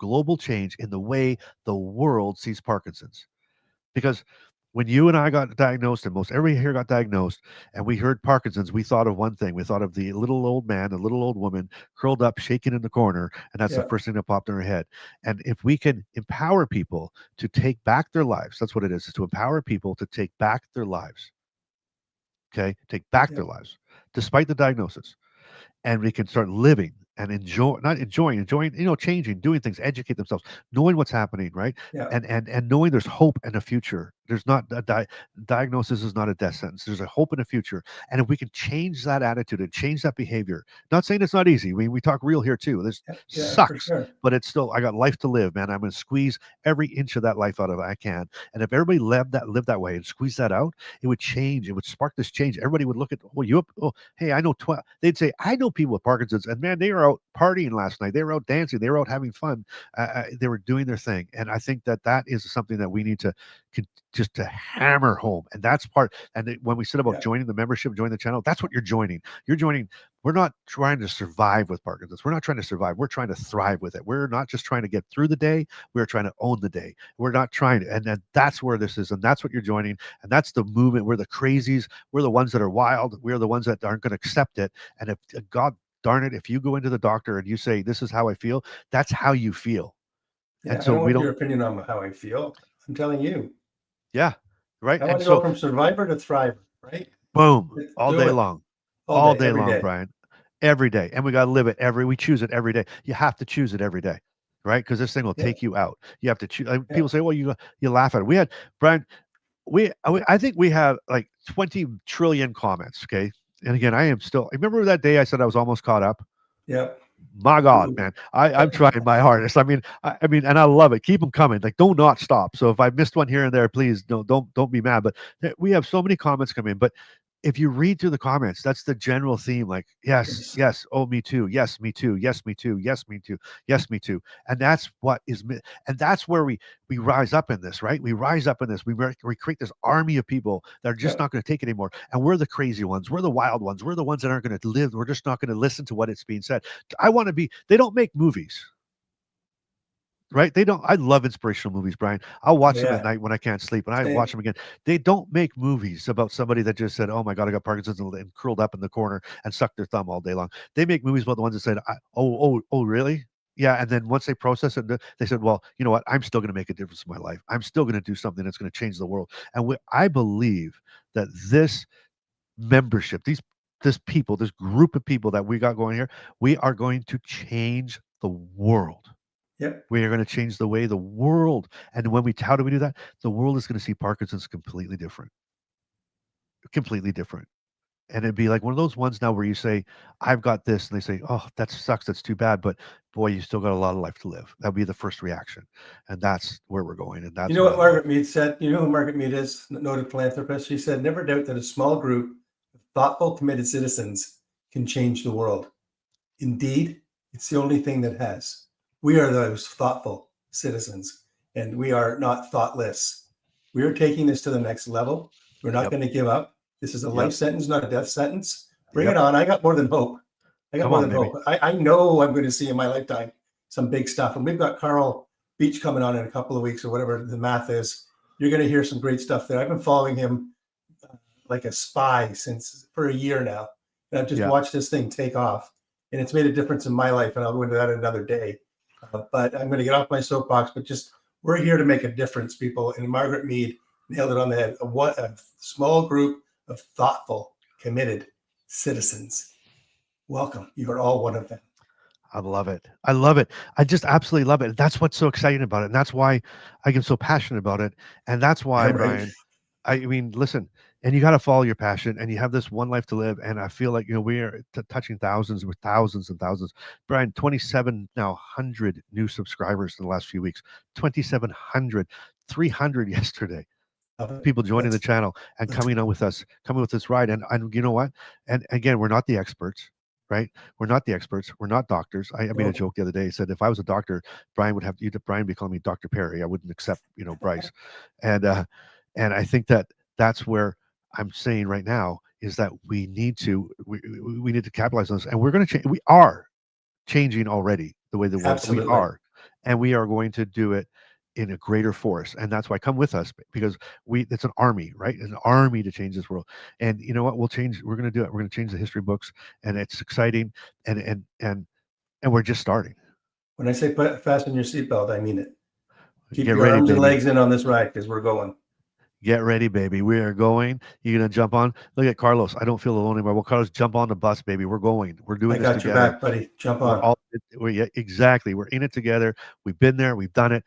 in the way the world sees Parkinson's. Because when you and I got diagnosed, and most everybody here got diagnosed, and we heard Parkinson's, we thought of one thing. We thought of the little old man, the little old woman curled up, shaking in the corner, and that's the Yep. first thing that popped in our head. And if we can empower people to take back their lives, that's what it is to empower people to take back their lives. Okay, take back their Yep. lives, despite the diagnosis, and we can start living and not enjoying, changing, doing things, educate themselves, knowing what's happening, right? Yeah. And knowing there's hope and a future. There's not diagnosis is not a death sentence. There's a hope and a future. And if we can change that attitude and change that behavior, not saying it's not easy. We talk real here too. This Yeah. Yeah. For sucks, sure. but it's still, I got life to live, man. I'm going to squeeze every inch of that life out of it I can. And if everybody lived that way and squeeze that out, it would change. It would spark this change. Everybody would look at, hey, I know 12. They'd say, I know people with Parkinson's, and man, they were out partying last night. They were out dancing. They were out having fun. They were doing their thing. And I think that is something that we need to just to hammer home. And that's part. And when we said about Yeah. joining the membership, join the channel, that's what you're joining. You're joining. We're not trying to survive with Parkinson's. We're not trying to survive. We're trying to thrive with it. We're not just trying to get through the day. We're trying to own the day. We're not trying to, and then that's where this is. And that's what you're joining. And that's the movement. We're the crazies. We're the ones that are wild. We're the ones that aren't going to accept it. And if God darn it, if you go into the doctor and you say, this is how I feel, that's how you feel. Yeah. And I so don't we want your don't, opinion on how I feel. I'm telling you. yeah, right. I want And to go so, from survivor to thriver, right? boom, Let's all do day it long, all day, every day. Brian, every day. And we got to live it we choose it every day. You have to choose it every day, right? Because this thing will Yeah. take you out. You have to choose. Yeah. People say, well, you laugh at it. We had, Brian, I think we have like 20 trillion comments. Okay. And again, I remember that day I said I was almost caught up. Yeah. My God, man, I'm trying my hardest. I mean, and I love it. Keep them coming. Like, don't not stop. So if I missed one here and there, please don't be mad. But we have so many comments come in. But if you read through the comments, that's the general theme. Like, yes, Yes. yes, oh, me too. Yes, me too. Yes, me too. Yes, me too. Yes, me too. And that's what is, and that's where we rise up in this, right? We rise up in this. We create this army of people that are just Yeah. not going to take it anymore. And we're the crazy ones. We're the wild ones. We're the ones that aren't going to live. We're just not going to listen to what it's being said. They don't make movies, right? They don't. I love inspirational movies, Brian. I'll Oh, watch them at yeah. night when I can't sleep, and I watch Same. them again. They don't make movies about somebody that just said, "Oh my God, I got Parkinson's," and curled up in the corner and sucked their thumb all day long. They make movies about the ones that said, "Oh, really?" Yeah, and then once they process it, they said, "Well, you know what? I'm still going to make a difference in my life. I'm still going to do something that's going to change the world." And I believe that this membership, this group of people that we got going here, we are going to change the world. Yep. We are going to change the way the world, and how do we do that? The world is going to see Parkinson's completely different, and it'd be like one of those ones now where you say, "I've got this," and they say, "Oh, that sucks. That's too bad, but boy, you still got a lot of life to live." That'd be the first reaction, and that's where we're going, and You that's know what what I love. Margaret Mead said? You know who Margaret Mead is? Noted philanthropist. She said, never doubt that a small group of thoughtful, committed citizens can change the world. Indeed, it's the only thing that has. We are those thoughtful citizens, and we are not thoughtless. We are taking this to the next level. We're not Yep, going to give up. This is a life yep, sentence, not a death sentence. Bring yep. it on. I got more than hope. I got Come more on, than baby. hope. I know I'm going to see in my lifetime some big stuff. And we've got Carl Beach coming on in a couple of weeks or whatever the math is. You're going to hear some great stuff there. I've been following him like a spy for a year now. And I've just watched this thing take off, and it's made a difference in my life. And I'll go into that another day. But I'm going to get off my soapbox. But we're here to make a difference, people. And Margaret Mead nailed it on the head. A small group of thoughtful, committed citizens. Welcome. You are all one of them. I love it. I love it. I just absolutely love it. And that's what's so exciting about it. And that's why I get so passionate about it. And that's why, Brian, I mean, listen, and you got to follow your passion, and you have this one life to live. And I feel like, we are touching thousands with thousands and thousands. Brian, 2,700 new subscribers in the last few weeks, 2,700, 300 yesterday. People joining the channel and coming with this ride. And you know what? And again, we're not the experts. Right? We're not the experts. We're not doctors. I made a joke the other day. I said, if I was a doctor, Brian would be calling me Dr. Perry. I wouldn't accept, Bryce. And I think that's where I'm saying right now is that we need to capitalize on this, and we're going to change. We are changing already the way the world we are, and we are going to do it in a greater force. And that's why come with us, because it's an army, right? An army to change this world. And you know what? We're going to do it. We're going to change the history books, and it's exciting. And we're just starting. When I say fasten your seatbelt, I mean it. Keep Get your ready, arms and baby. legs in on this ride, because we're going. Get ready, baby. We are going. You're going to jump on. Look at Carlos. I don't feel alone anymore. Well, Carlos, jump on the bus, baby. We're going. We're doing this together. I got your back, buddy. Jump on. Exactly. We're in it together. We've been there. We've done it.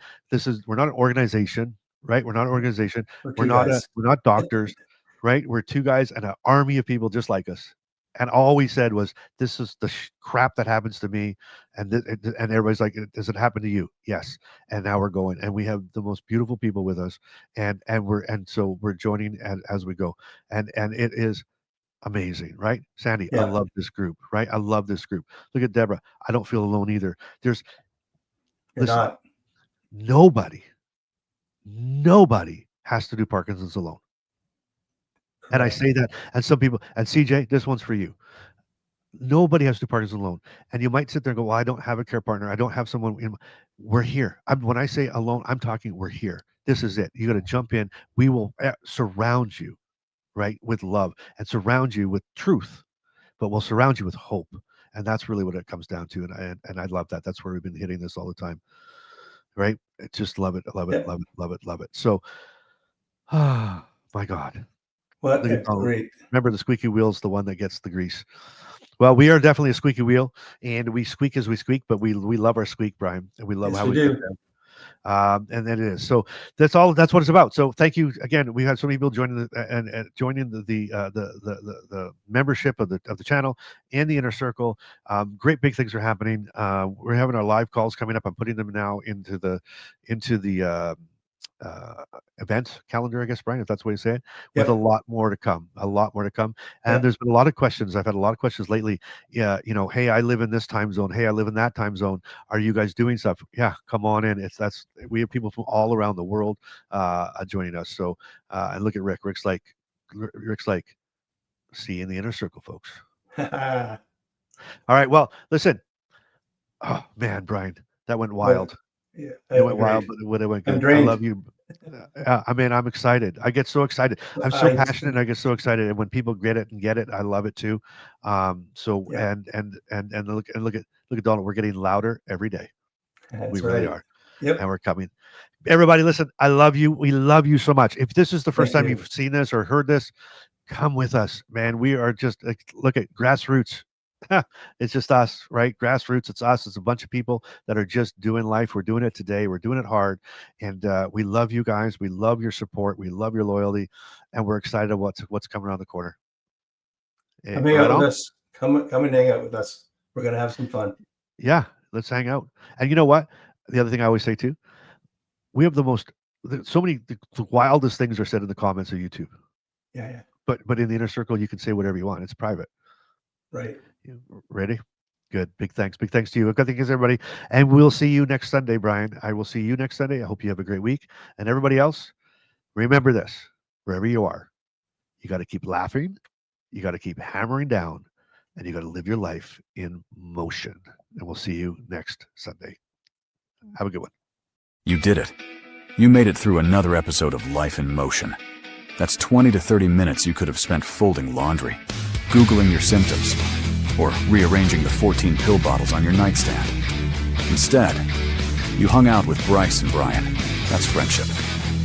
We're not an organization, right? We're not an organization. We're not doctors, right? We're two guys and an army of people just like us. And all we said was, this is the crap that happens to me. And everybody's like, does it happen to you? Yes. And now we're going, and we have the most beautiful people with us. And so we're joining as we go. And it is amazing, right? Sandy, I love this group, right? I love this group. Look at Deborah. I don't feel alone either. Nobody has to do Parkinson's alone. Correct. And I say that, and some people, and CJ, this one's for you. Nobody has to do Parkinson's alone. And you might sit there and go, well, I don't have a care partner. I don't have someone. We're here. When I say alone, I'm talking we're here. This is it. You got to jump in. We will surround you, right, with love, and surround you with truth, but we'll surround you with hope. And that's really what it comes down to. And I love that. That's where we've been hitting this all the time, right? I just love it, love it, love it, love it, love it. So, my God. What great. Remember, the squeaky wheel's the one that gets the grease. Well, we are definitely a squeaky wheel, and we squeak as we squeak, but we love our squeak, Brian, and we love how we do. And then it is. So that's all. That's what it's about. So thank you again. We had so many people joining joining the membership of the channel and the inner circle. Great big things are happening. We're having our live calls coming up. I'm putting them now into the event calendar, I guess, Brian, if that's the way you say it, with a lot more to come. And there's been a lot of questions. I've had a lot of questions lately. Yeah, hey, I live in this time zone. Hey, I live in that time zone. Are you guys doing stuff? Yeah, come on in. We have people from all around the world joining us. So and look at Rick. Rick's like, see you in the inner circle, folks. All right. Well, listen. Oh man, Brian, that went wild. Yeah, it went wild, but it went good. I love you. I mean, I'm excited. I get so excited. I'm so passionate. And I get so excited, and when people get it, I love it too. And look at Donald. We're getting louder every day. We really are. Yep. And we're coming. Everybody, listen. I love you. We love you so much. If this is the first time you've seen this or heard this, come with us, man. We are just look at grassroots. It's just us, right? Grassroots. It's us. It's a bunch of people that are just doing life. We're doing it today. We're doing it hard. And we love you guys. We love your support. We love your loyalty. And we're excited about what's coming around the corner. Come hang out with us. Come and hang out with us. We're going to have some fun. Yeah, let's hang out. And you know what? The other thing I always say too, we have the wildest things are said in the comments of YouTube. Yeah. But in the inner circle, you can say whatever you want. It's private. Right. Ready? Good. Big thanks. Big thanks to you. Thank you, everybody. And we'll see you next Sunday, Brian. I will see you next Sunday. I hope you have a great week. And everybody else, remember this, wherever you are, you got to keep laughing. You got to keep hammering down, and you got to live your life in motion. And we'll see you next Sunday. Have a good one. You did it. You made it through another episode of Life in Motion. That's 20 to 30 minutes you could have spent folding laundry, Googling your symptoms, or rearranging the 14 pill bottles on your nightstand. Instead, you hung out with Bryce and Brian. That's friendship.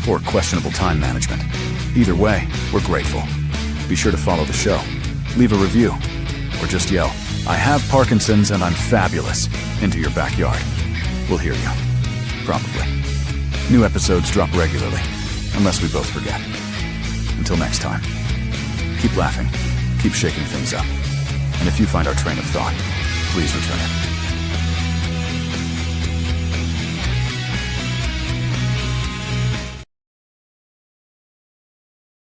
Or questionable time management. Either way, we're grateful. Be sure to follow the show, leave a review, or just yell, "I have Parkinson's and I'm fabulous," into your backyard. We'll hear you. Probably. New episodes drop regularly, unless we both forget. Until next time, keep laughing, keep shaking things up, and if you find our train of thought, please return it.